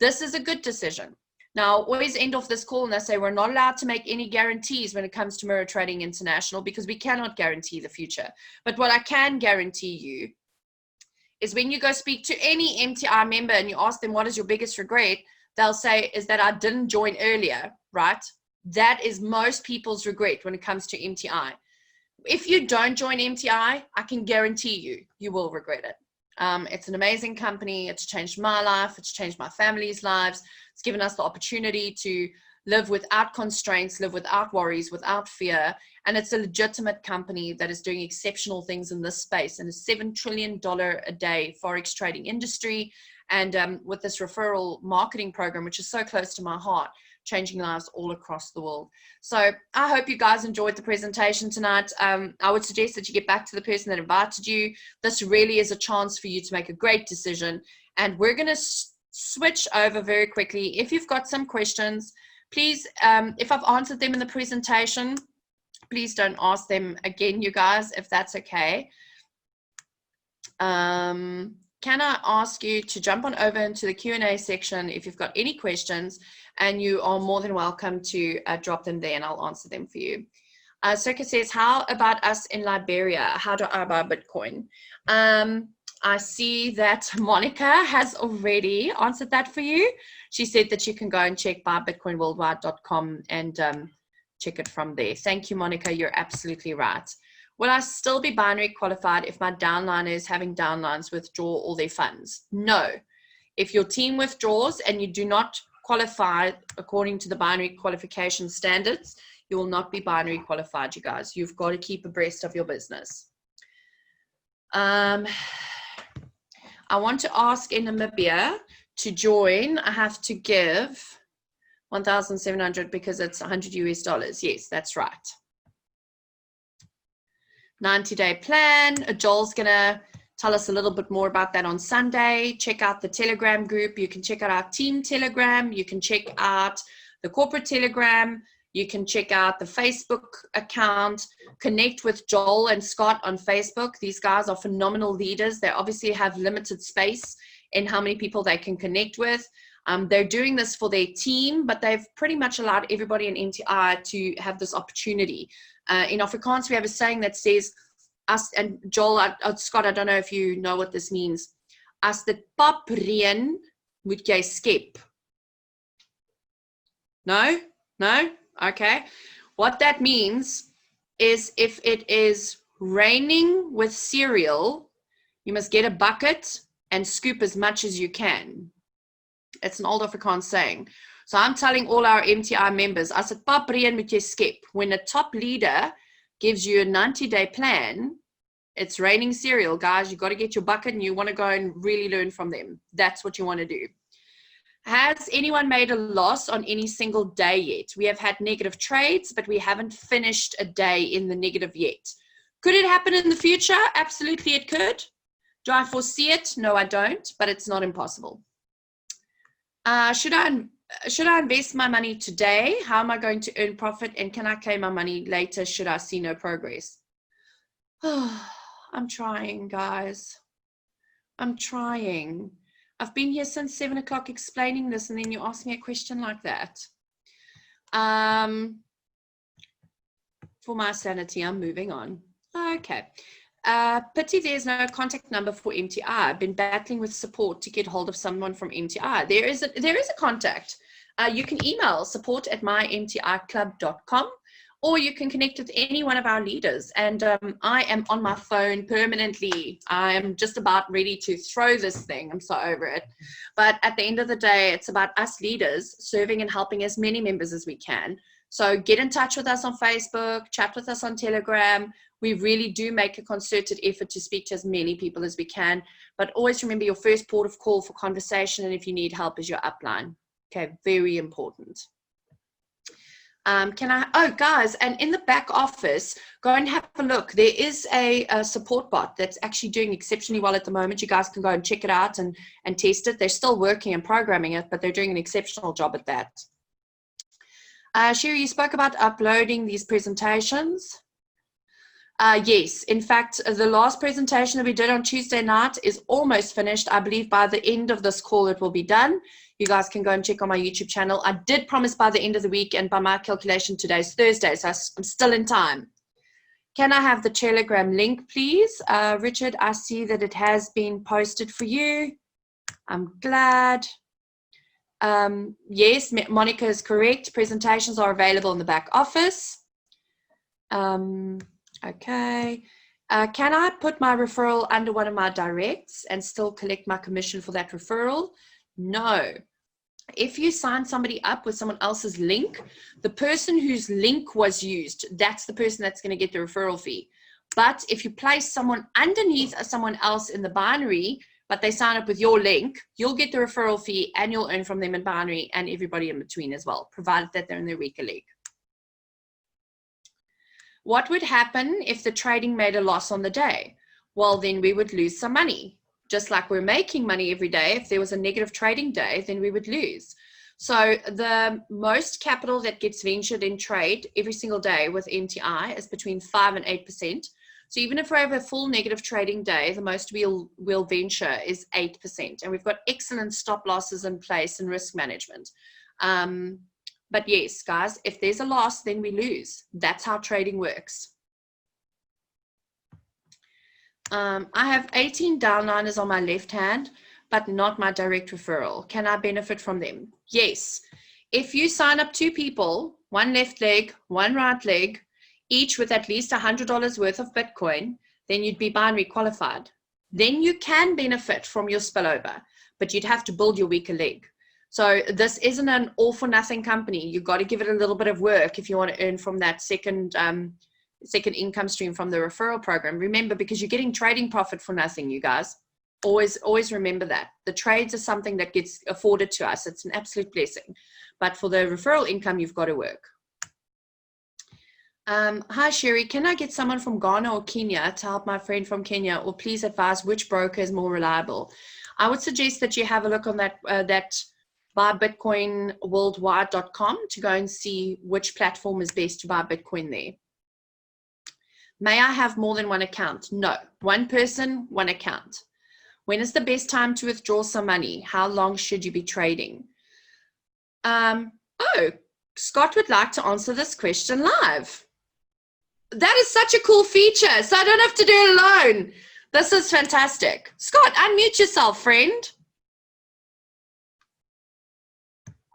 This is a good decision. Now, always end off this call and I say we're not allowed to make any guarantees when it comes to Mirror Trading International because we cannot guarantee the future. But what I can guarantee you is when you go speak to any MTI member and you ask them what is your biggest regret, they'll say is that I didn't join earlier, right? That is most people's regret when it comes to MTI. If you don't join MTI, I can guarantee you will regret it. It's an amazing company. It's changed my life. It's changed my family's lives. It's given us the opportunity to live without constraints, live without worries, without fear. And it's a legitimate company that is doing exceptional things in this space in a $7 trillion a day Forex trading industry. And with this referral marketing program, which is so close to my heart, changing lives all across the world. So I hope you guys enjoyed the presentation tonight. I would suggest that you get back to the person that invited you. This really is a chance for you to make a great decision. And we're going to switch over very quickly. If you've got some questions, please, if I've answered them in the presentation, please don't ask them again, you guys, if that's okay. Can I ask you to jump on over into the Q&A section if you've got any questions, and you are more than welcome to drop them there and I'll answer them for you. Circa says, how about us in Liberia? How do I buy Bitcoin? I see that Monica has already answered that for you. She said that you can go and check buybitcoinworldwide.com and check it from there. Thank you, Monica. You're absolutely right. Will I still be binary qualified if my downline is having downlines withdraw all their funds? No. If your team withdraws and you do not qualify according to the binary qualification standards, you will not be binary qualified, you guys. You've got to keep abreast of your business. I want to ask in Namibia to join, I have to give 1,700 because it's 100 US dollars. Yes, that's right. 90-day plan. Joel's going to tell us a little bit more about that on Sunday. Check out the Telegram group. You can check out our team Telegram. You can check out the corporate Telegram. You can check out the Facebook account. Connect with Joel and Scott on Facebook. These guys are phenomenal leaders. They obviously have limited space in how many people they can connect with. They're doing this for their team, but they've pretty much allowed everybody in MTI to have this opportunity. In Afrikaans, we have a saying that says, as, and Joel, Scott, I don't know if you know what this means. As dit pap reën, moet jy skep. No? No? Okay. What that means is if it is raining with cereal, you must get a bucket and scoop as much as you can. It's an old Afrikaans saying. So I'm telling all our MTI members, as dit pap reën, moet jy skep. When a top leader gives you a 90-day plan, it's raining cereal, guys. You got to get your bucket and you want to go and really learn from them. That's what you want to do. Has anyone made a loss on any single day yet? We have had negative trades, but we haven't finished a day in the negative yet. Could it happen in the future? Absolutely, it could. Do I foresee it? No, I don't, but it's not impossible. Should I invest my money today? How am I going to earn profit? And can I claim my money later should I see no progress? Oh, I'm trying, guys. I'm trying. I've been here since 7 o'clock explaining this, and then you ask me a question like that. For my sanity, I'm moving on. Okay. Pity there's no contact number for MTI. I've been battling with support to get hold of someone from MTI. There is a contact. You can email support@mymticlub.com, or you can connect with any one of our leaders. And I am on my phone permanently. I am just about ready to throw this thing. I'm so over it. But at the end of the day, it's about us leaders serving and helping as many members as we can. So get in touch with us on Facebook, chat with us on Telegram, We really do make a concerted effort to speak to as many people as we can, but always remember your first port of call for conversation, and if you need help, is your upline. Okay, very important. Guys, and in the back office, go and have a look. There is a support bot that's actually doing exceptionally well at the moment. You guys can go and check it out and test it. They're still working and programming it, but they're doing an exceptional job at that. Cheri, you spoke about uploading these presentations. Yes, in fact, the last presentation that we did on Tuesday night is almost finished. I believe by the end of this call, it will be done. You guys can go and check on my YouTube channel. I did promise by the end of the week, and by my calculation, today's Thursday, so I'm still in time. Can I have the Telegram link, please? Richard, I see that it has been posted for you. I'm glad. Yes, Monica is correct. Presentations are available in the back office. Okay. Can I put my referral under one of my directs and still collect my commission for that referral? No. If you sign somebody up with someone else's link, the person whose link was used, that's the person that's going to get the referral fee. But if you place someone underneath someone else in the binary, but they sign up with your link, you'll get the referral fee and you'll earn from them in binary and everybody in between as well, provided that they're in their weaker leg. What would happen if the trading made a loss on the day? Well, then we would lose some money. Just like we're making money every day, if there was a negative trading day, then we would lose. So the most capital that gets ventured in trade every single day with MTI is between 5 and 8%. So even if we have a full negative trading day, the most we'll venture is 8%. And we've got excellent stop losses in place and risk management. But yes, guys, if there's a loss, then we lose. That's how trading works. I have 18 downliners on my left hand, but not my direct referral. Can I benefit from them? Yes. If you sign up 2 people, one left leg, one right leg, each with at least $100 worth of Bitcoin, then you'd be binary qualified. Then you can benefit from your spillover, but you'd have to build your weaker leg. So this isn't an all for nothing company. You've got to give it a little bit of work if you want to earn from that second income stream from the referral program. Remember, because you're getting trading profit for nothing, you guys. Always remember that. The trades are something that gets afforded to us. It's an absolute blessing. But for the referral income, you've got to work. Hi, Cheri. Can I get someone from Ghana or Kenya to help my friend from Kenya? Or please advise which broker is more reliable? I would suggest that you have a look on that buybitcoinworldwide.com to go and see which platform is best to buy Bitcoin there. May I have more than one account? No. One person, one account. When is the best time to withdraw some money? How long should you be trading? Scott would like to answer this question live. That is such a cool feature, so I don't have to do it alone. This is fantastic. Scott, unmute yourself, friend.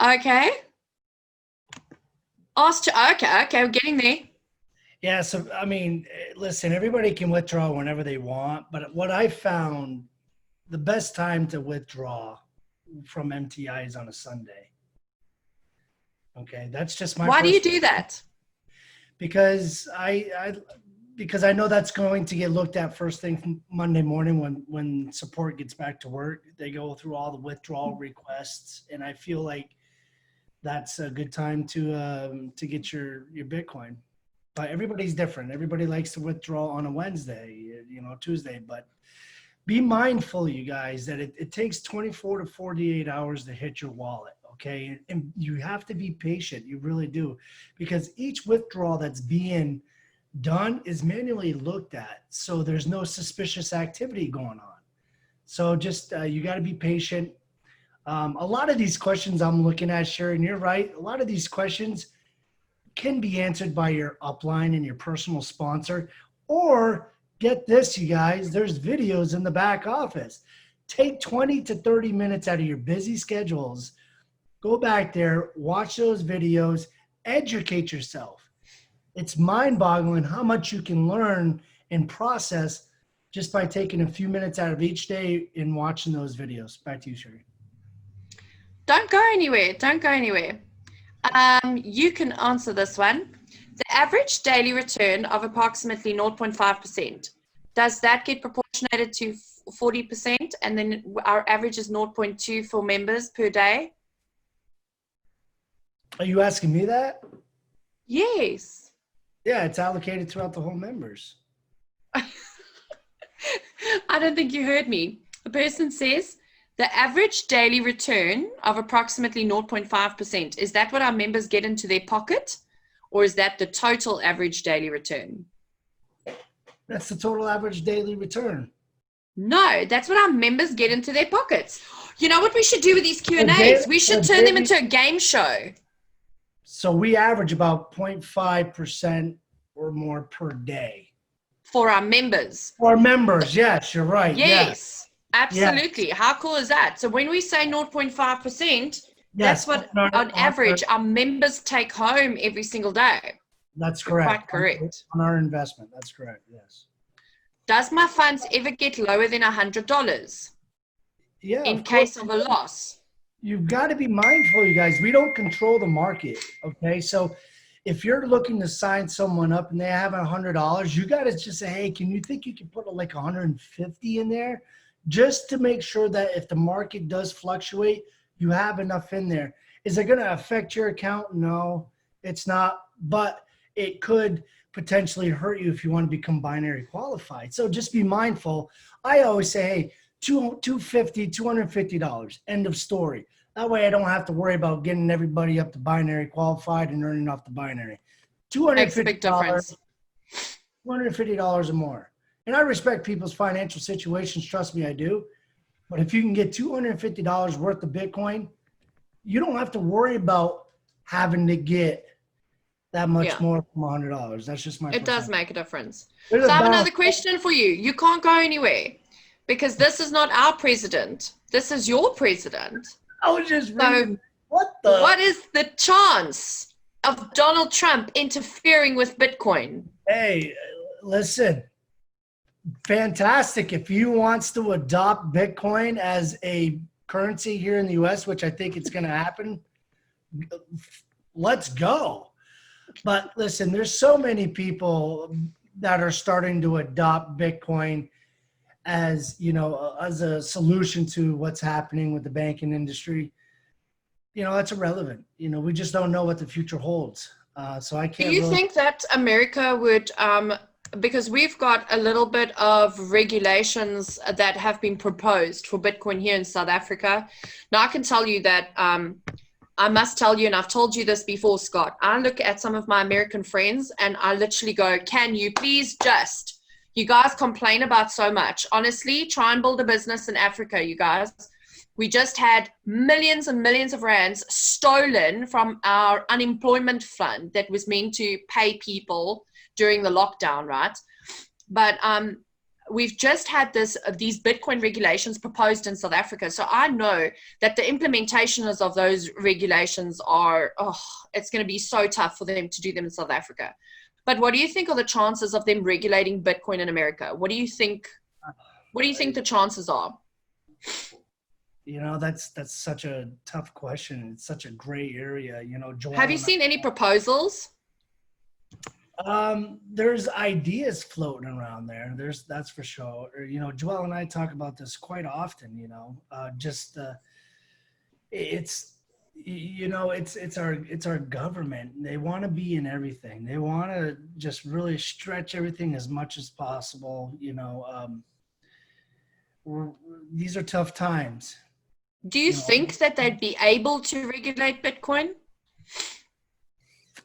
Okay. Okay, we're getting there. Yeah, so, I mean, listen, everybody can withdraw whenever they want, but what I found, the best time to withdraw from MTI is on a Sunday. Okay, that's just my Why do you do that? Because I know that's going to get looked at first thing from Monday morning when support gets back to work. They go through all the withdrawal requests, and I feel like that's a good time to get your Bitcoin. But everybody's different. Everybody likes to withdraw on a Wednesday, Tuesday. But be mindful, you guys, that it takes 24 to 48 hours to hit your wallet, okay? And you have to be patient. You really do. Because each withdrawal that's being done is manually looked at. So there's no suspicious activity going on. So just you got to be patient. A lot of these questions I'm looking at, Cheri, and you're right. A lot of these questions can be answered by your upline and your personal sponsor, or get this, you guys, there's videos in the back office. Take 20 to 30 minutes out of your busy schedules. Go back there, watch those videos, educate yourself. It's mind-boggling how much you can learn and process just by taking a few minutes out of each day and watching those videos. Back to you, Cheri. Don't go anywhere. Don't go anywhere. You can answer this one. The average daily return of approximately 0.5%, does that get proportionated to 40%? And then our average is 0.2 for members per day? Are you asking me that? Yes. Yeah, it's allocated throughout the whole members. I don't think you heard me. The person says the average daily return of approximately 0.5%. Is that what our members get into their pocket? Or is that the total average daily return? That's the total average daily return. No, that's what our members get into their pockets. You know what we should do with these Q&As? We should turn them into a game show. So we average about 0.5% or more per day. For our members. For our members, yes, you're right. Yes, absolutely. Yes. How cool is that? So when we say 0.5%, that's what on average our members take home every single day. That's correct. Quite correct. On our investment, that's correct, yes. Does my funds ever get lower than $100? Yeah. In case of a loss? You've got to be mindful, you guys. We don't control the market, okay? So if you're looking to sign someone up and they have $100, you got to just say, hey, can you think you can put like 150 in there just to make sure that if the market does fluctuate, you have enough in there. Is it going to affect your account? No, it's not, but it could potentially hurt you if you want to become binary qualified. So just be mindful. I always say, hey, $250, end of story. That way I don't have to worry about getting everybody up to binary qualified and earning off the binary. $250 or more. And I respect people's financial situations. Trust me, I do. But if you can get $250 worth of Bitcoin, you don't have to worry about having to get that much more from $100. That's just my It does make a difference. So I have another question for you. You can't go anywhere because this is not our president. This is your president. I was just reading. What is the chance of Donald Trump interfering with Bitcoin? Hey, listen. Fantastic. If he wants to adopt Bitcoin as a currency here in the US, which I think it's going to happen, let's go. But listen, there's so many people that are starting to adopt Bitcoin as, you know, as a solution to what's happening with the banking industry. You know, that's irrelevant. You know, we just don't know what the future holds. So I can't. Do you think that America would, because we've got a little bit of regulations that have been proposed for Bitcoin here in South Africa. Now I can tell you that I must tell you, and I've told you this before, Scott, I look at some of my American friends and I literally go, can you please just, you guys complain about so much. Honestly, try and build a business in Africa, you guys. We just had millions and millions of rands stolen from our unemployment fund that was meant to pay people during the lockdown, right? But we've just had these Bitcoin regulations proposed in South Africa. So I know that the implementations of those regulations are, it's going to be so tough for them to do them in South Africa. But what do you think are the chances of them regulating Bitcoin in America? What do you think the chances are? You know, that's such a tough question. It's such a gray area, you know. Have you seen any proposals? There's ideas floating around there. That's for sure. You know, Joelle and I talk about this quite often, you know, it's our government. They want to be in everything. They want to just really stretch everything as much as possible. You know, these are tough times. Do you think that they'd be able to regulate Bitcoin?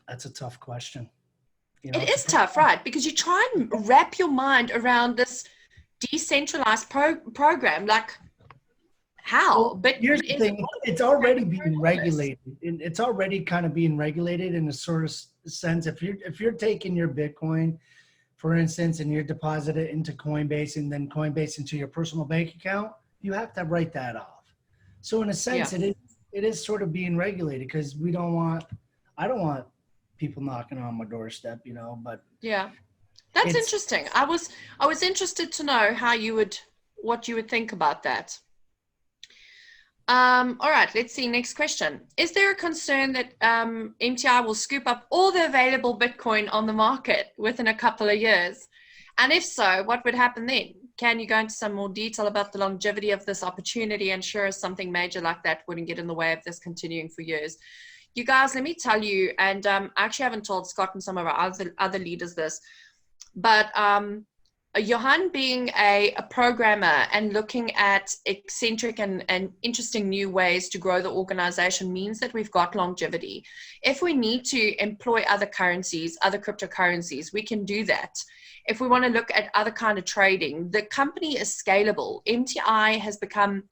That's a tough question. You know, it is tough, right? Because you try and wrap your mind around this decentralized program. Like, how? Well, but here's the thing. It's already being regulated. It's already kind of being regulated in a sort of sense. If you're taking your Bitcoin, for instance, and you're depositing it into Coinbase and then Coinbase into your personal bank account, you have to write that off. So in a sense, it is sort of being regulated because I don't want people knocking on my doorstep, you know, but yeah, that's interesting. I was interested to know what you would think about that. All right, let's see. Next question. Is there a concern that MTI will scoop up all the available Bitcoin on the market within a couple of years? And if so, what would happen then? Can you go into some more detail about the longevity of this opportunity and sure something major like that wouldn't get in the way of this continuing for years? You guys, let me tell you, and I actually haven't told Scott and some of our other leaders this, but Johan being a programmer and looking at eccentric and interesting new ways to grow the organization means that we've got longevity. If we need to employ other currencies, other cryptocurrencies, we can do that. If we want to look at other kind of trading, the company is scalable. MTI has become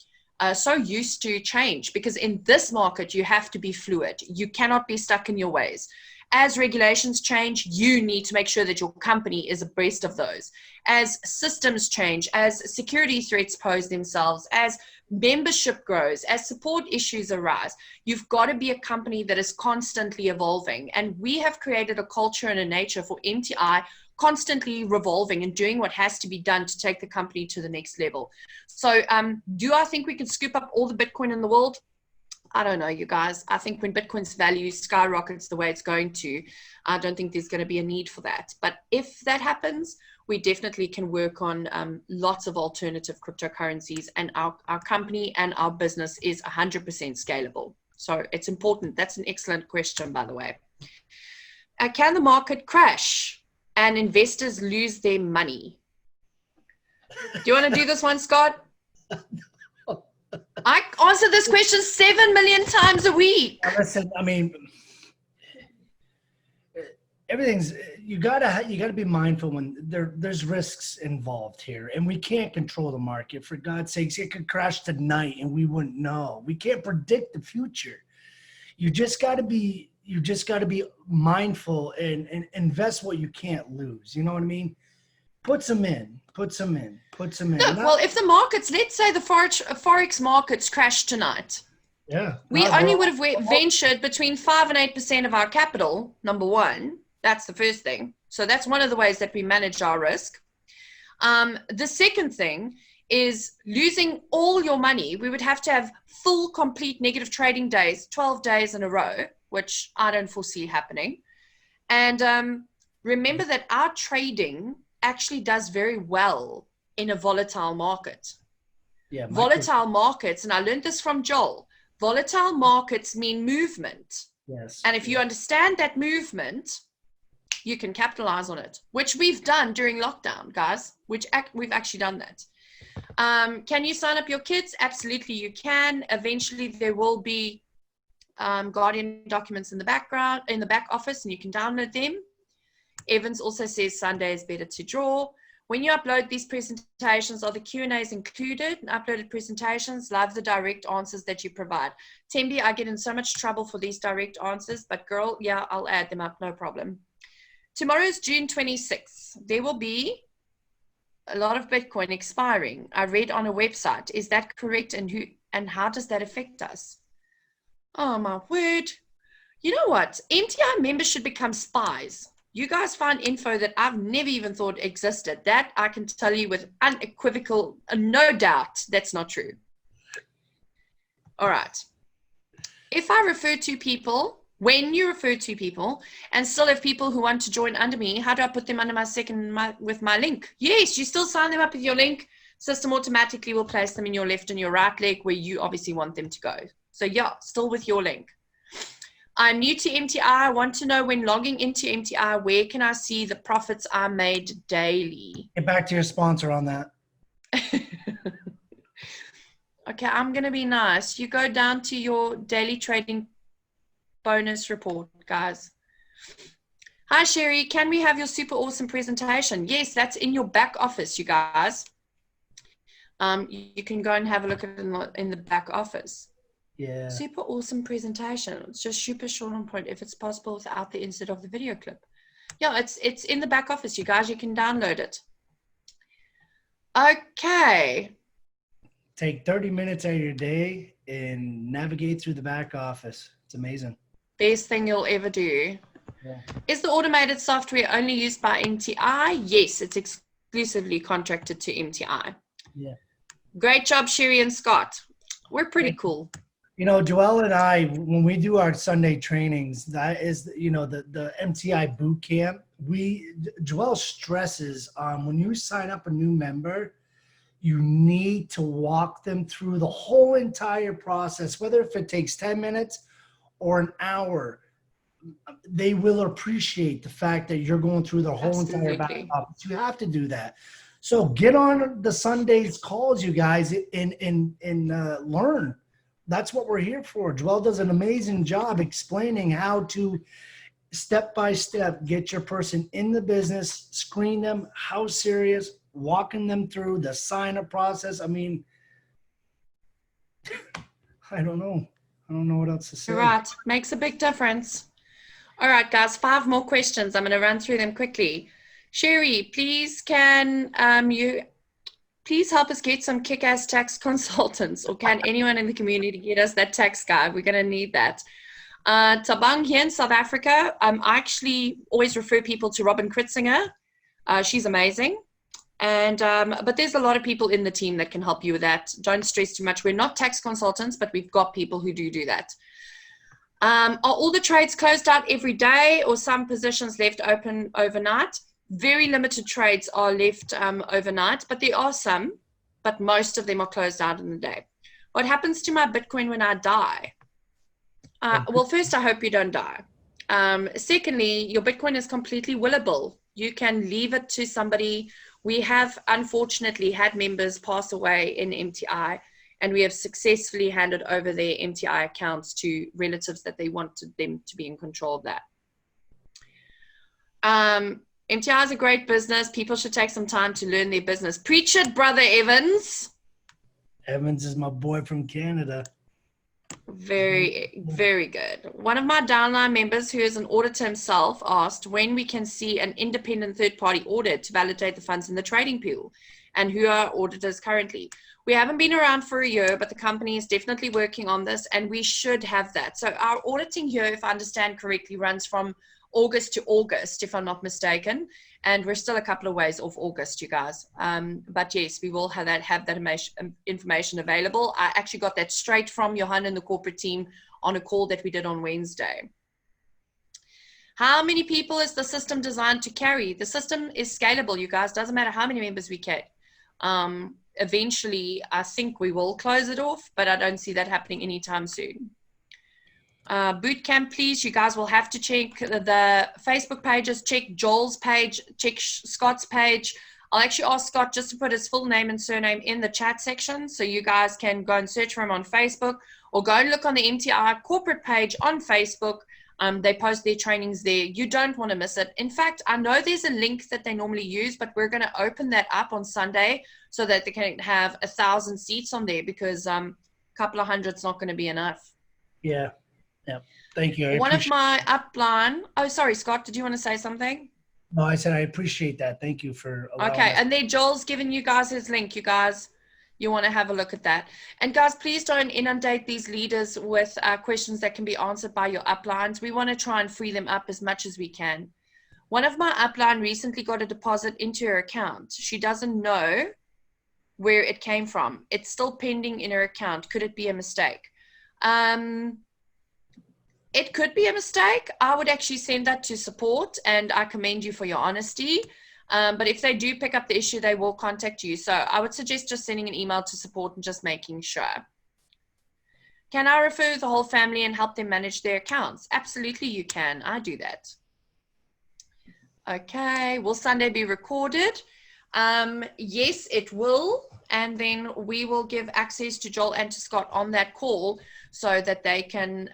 so used to change because in this market, you have to be fluid. You cannot be stuck in your ways. As regulations change, you need to make sure that your company is abreast of those. As systems change, as security threats pose themselves, as membership grows, as support issues arise, you've got to be a company that is constantly evolving. And we have created a culture and a nature for MTI constantly revolving and doing what has to be done to take the company to the next level. So do I think we can scoop up all the Bitcoin in the world? I don't know, you guys. I think when Bitcoin's value skyrockets the way it's going to, I don't think there's going to be a need for that. But if that happens, we definitely can work on lots of alternative cryptocurrencies, and our company and our business is 100% scalable. So it's important. That's an excellent question, by the way. Can the market crash and investors lose their money? Do you want to do this one, Scott? I answer this question 7 million times a week. Listen, I mean, you gotta be mindful when there's risks involved here, and we can't control the market. For God's sakes, it could crash tonight and we wouldn't know. We can't predict the future. You just gotta be mindful and invest what you can't lose. You know what I mean? Put some in. Look, well, if the markets, let's say the Forex markets crash tonight. Yeah. We only would have ventured between 5 and 8% of our capital, number one. That's the first thing. So that's one of the ways that we manage our risk. The second thing is losing all your money. We would have to have full, complete negative trading days, 12 days in a row, which I don't foresee happening. And remember that our trading actually does very well in a volatile market. Yeah, volatile markets, and I learned this from Joel, volatile markets mean movement. Yes. And if you understand that movement, you can capitalize on it, which we've done during lockdown, guys, we've actually done that. Can you sign up your kids? Absolutely, you can. Eventually, there will be Guardian documents in the back office, and you can download them. Evans also says Sunday is better to draw. When you upload these presentations, are the Q&As included in uploaded presentations? Love the direct answers that you provide. Tembi, I get in so much trouble for these direct answers, but girl, yeah, I'll add them up, no problem. Tomorrow is June 26th. There will be a lot of Bitcoin expiring. I read on a website. Is that correct? And how does that affect us? Oh my word. You know what? MTI members should become spies. You guys find info that I've never even thought existed. That I can tell you with unequivocal, no doubt, that's not true. All right. If I refer to people, when you refer to people, and still have people who want to join under me, how do I put them under with my link? Yes, you still sign them up with your link. System automatically will place them in your left and your right leg where you obviously want them to go. So yeah, still with your link. I'm new to MTI. I want to know when logging into MTI, where can I see the profits I made daily? Get back to your sponsor on that. Okay, I'm going to be nice. You go down to your daily trading bonus report, guys. Hi, Cheri. Can we have your super awesome presentation? Yes, that's in your back office, you guys. You can go and have a look at it in the back office. Yeah. Super awesome presentation. It's just super short on point if it's possible without the insert of the video clip. Yeah, it's in the back office, you guys. You can download it. Okay. Take 30 minutes out of your day and navigate through the back office. It's amazing. Best thing you'll ever do. Yeah. Is the automated software only used by MTI? Yes, it's exclusively contracted to MTI. Yeah. Great job, Cheri and Scott. We're pretty cool. You know, Joelle and I, when we do our Sunday trainings, that is, you know, the MTI boot camp, Joelle stresses when you sign up a new member, you need to walk them through the whole entire process, whether if it takes 10 minutes or an hour. They will appreciate the fact that you're going through the whole entire back Absolutely. office. You have to do that. So get on the Sundays calls, you guys, and learn. That's what we're here for. Joelle does an amazing job explaining how to step by step get your person in the business, screen them, how serious, walking them through the sign up process. I mean, I don't know what else to say. You're right. Makes a big difference. All right, guys, 5 more questions. I'm going to run through them quickly. Cheri, please can you please help us get some kick-ass tax consultants, or can anyone in the community get us that tax guy? We're going to need that. Tabang here in South Africa, I actually always refer people to Robin Kritzinger. She's amazing. And but there's a lot of people in the team that can help you with that. Don't stress too much. We're not tax consultants, but we've got people who do that. Are all the trades closed out every day, or some positions left open overnight? Very limited trades are left overnight, but there are some, but most of them are closed out in the day. What happens to my Bitcoin when I die? Well, first, I hope you don't die. Secondly, your Bitcoin is completely willable. You can leave it to somebody. We have, unfortunately, had members pass away in MTI, and we have successfully handed over their MTI accounts to relatives that they wanted them to be in control of that. MTI is a great business. People should take some time to learn their business. Preach it, brother Evans. Evans is my boy from Canada. Very, very good. One of my downline members, who is an auditor himself, asked when we can see an independent third-party audit to validate the funds in the trading pool, and who are auditors currently. We haven't been around for a year, but the company is definitely working on this, and we should have that. So our auditing here, if I understand correctly, runs from August to August, if I'm not mistaken, and we're still a couple of ways off August, you guys. But yes, we will have that information available. I actually got that straight from Johan and the corporate team on a call that we did on Wednesday. How many people is the system designed to carry? The system is scalable, you guys. Doesn't matter how many members we get. Eventually, I think we will close it off, but I don't see that happening anytime soon. Bootcamp, please. You guys will have to check the Facebook pages, check Joel's page, check Scott's page. I'll actually ask Scott just to put his full name and surname in the chat section, so you guys can go and search for him on Facebook, or go and look on the MTI corporate page on Facebook. They post their trainings there. You don't want to miss it. In fact, I know there's a link that they normally use, but we're going to open that up on Sunday so that they can have 1,000 seats on there, because a couple of hundred's not going to be enough. Yeah. Thank you. One of my upline. Oh, sorry, Scott. Did you want to say something? No, I said I appreciate that. Thank you for allowing Okay, us. and then Joel's given you guys his link. You guys, you want to have a look at that. And guys, please don't inundate these leaders with questions that can be answered by your uplines. We want to try and free them up as much as we can. One of my upline recently got a deposit into her account. She doesn't know where it came from. It's still pending in her account. Could it be a mistake? It could be a mistake. I would actually send that to support, and I commend you for your honesty. But if they do pick up the issue, they will contact you. So I would suggest just sending an email to support and just making sure. Can I refer the whole family and help them manage their accounts? Absolutely, you can. I do that. Okay. Will Sunday be recorded? Yes, it will. And then we will give access to Joel and to Scott on that call so that they can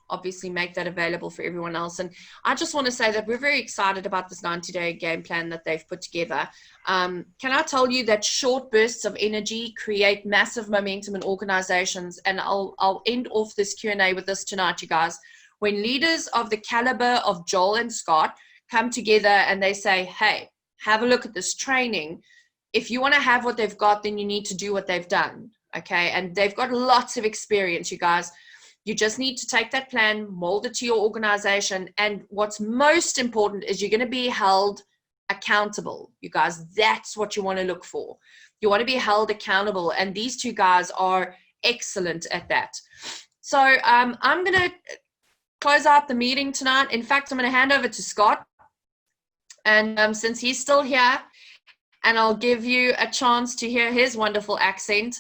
obviously make that available for everyone else. And I just want to say that we're very excited about this 90-day game plan that they've put together. Can I tell you that short bursts of energy create massive momentum in organizations? And I'll end off this Q&A with this tonight, you guys. When leaders of the caliber of Joel and Scott come together and they say, hey, have a look at this training. If you want to have what they've got, then you need to do what they've done. Okay. And they've got lots of experience, you guys. You just need to take that plan, mold it to your organization. And what's most important is you're going to be held accountable. You guys, that's what you want to look for. You want to be held accountable. And these two guys are excellent at that. So I'm going to close out the meeting tonight. In fact, I'm going to hand over to Scott. And since he's still here, and I'll give you a chance to hear his wonderful accent.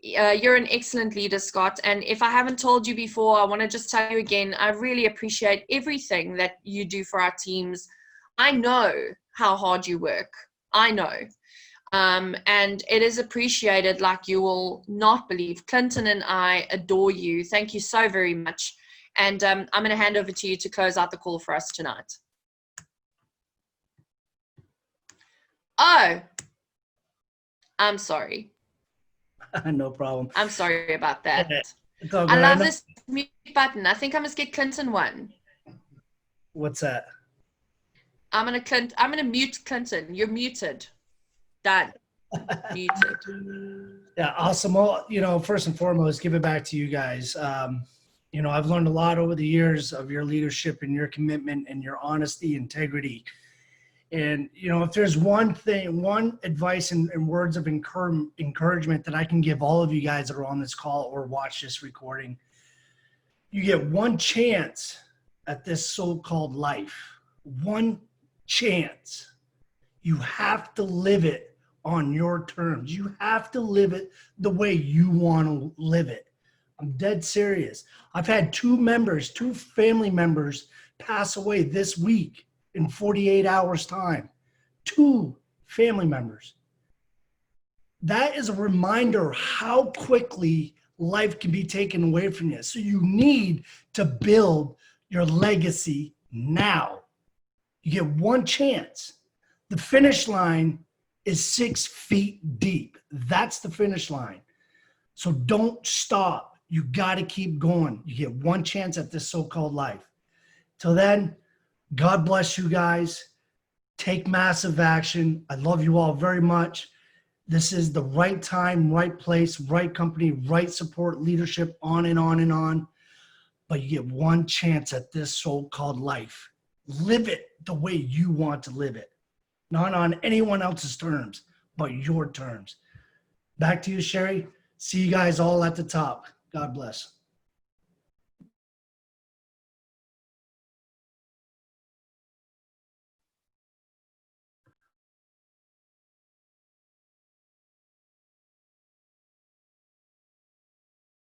You're an excellent leader, Scott. And if I haven't told you before, I want to just tell you again, I really appreciate everything that you do for our teams. I know how hard you work. I know. And it is appreciated like you will not believe. Clinton and I adore you. Thank you so very much. And I'm going to hand over to you to close out the call for us tonight. Oh, I'm sorry. No problem. I'm sorry about that. It's all I good. love this mute button. I think I must get Clinton one. What's that? I'm gonna mute Clinton. You're muted. Done. Muted. Yeah, awesome. Well, first and foremost, give it back to you guys. I've learned a lot over the years of your leadership and your commitment and your honesty, integrity. And, if there's one advice and words of encouragement that I can give all of you guys that are on this call or watch this recording, you get one chance at this so-called life. One chance. You have to live it on your terms. You have to live it the way you want to live it. I'm dead serious. I've had two family members pass away this week. In 48 hours time, 2 family members. That is a reminder how quickly life can be taken away from you. So you need to build your legacy now. You get one chance. The finish line is 6 feet deep. That's the finish line. So don't stop. You got to keep going. You get one chance at this so-called life. Till then, God bless you guys. Take massive action. I love you all very much. This is the right time, right place, right company, right support, leadership, on and on and on. But you get one chance at this so-called life. Live it the way you want to live it. Not on anyone else's terms, but your terms. Back to you, Cheri. See you guys all at the top. God bless.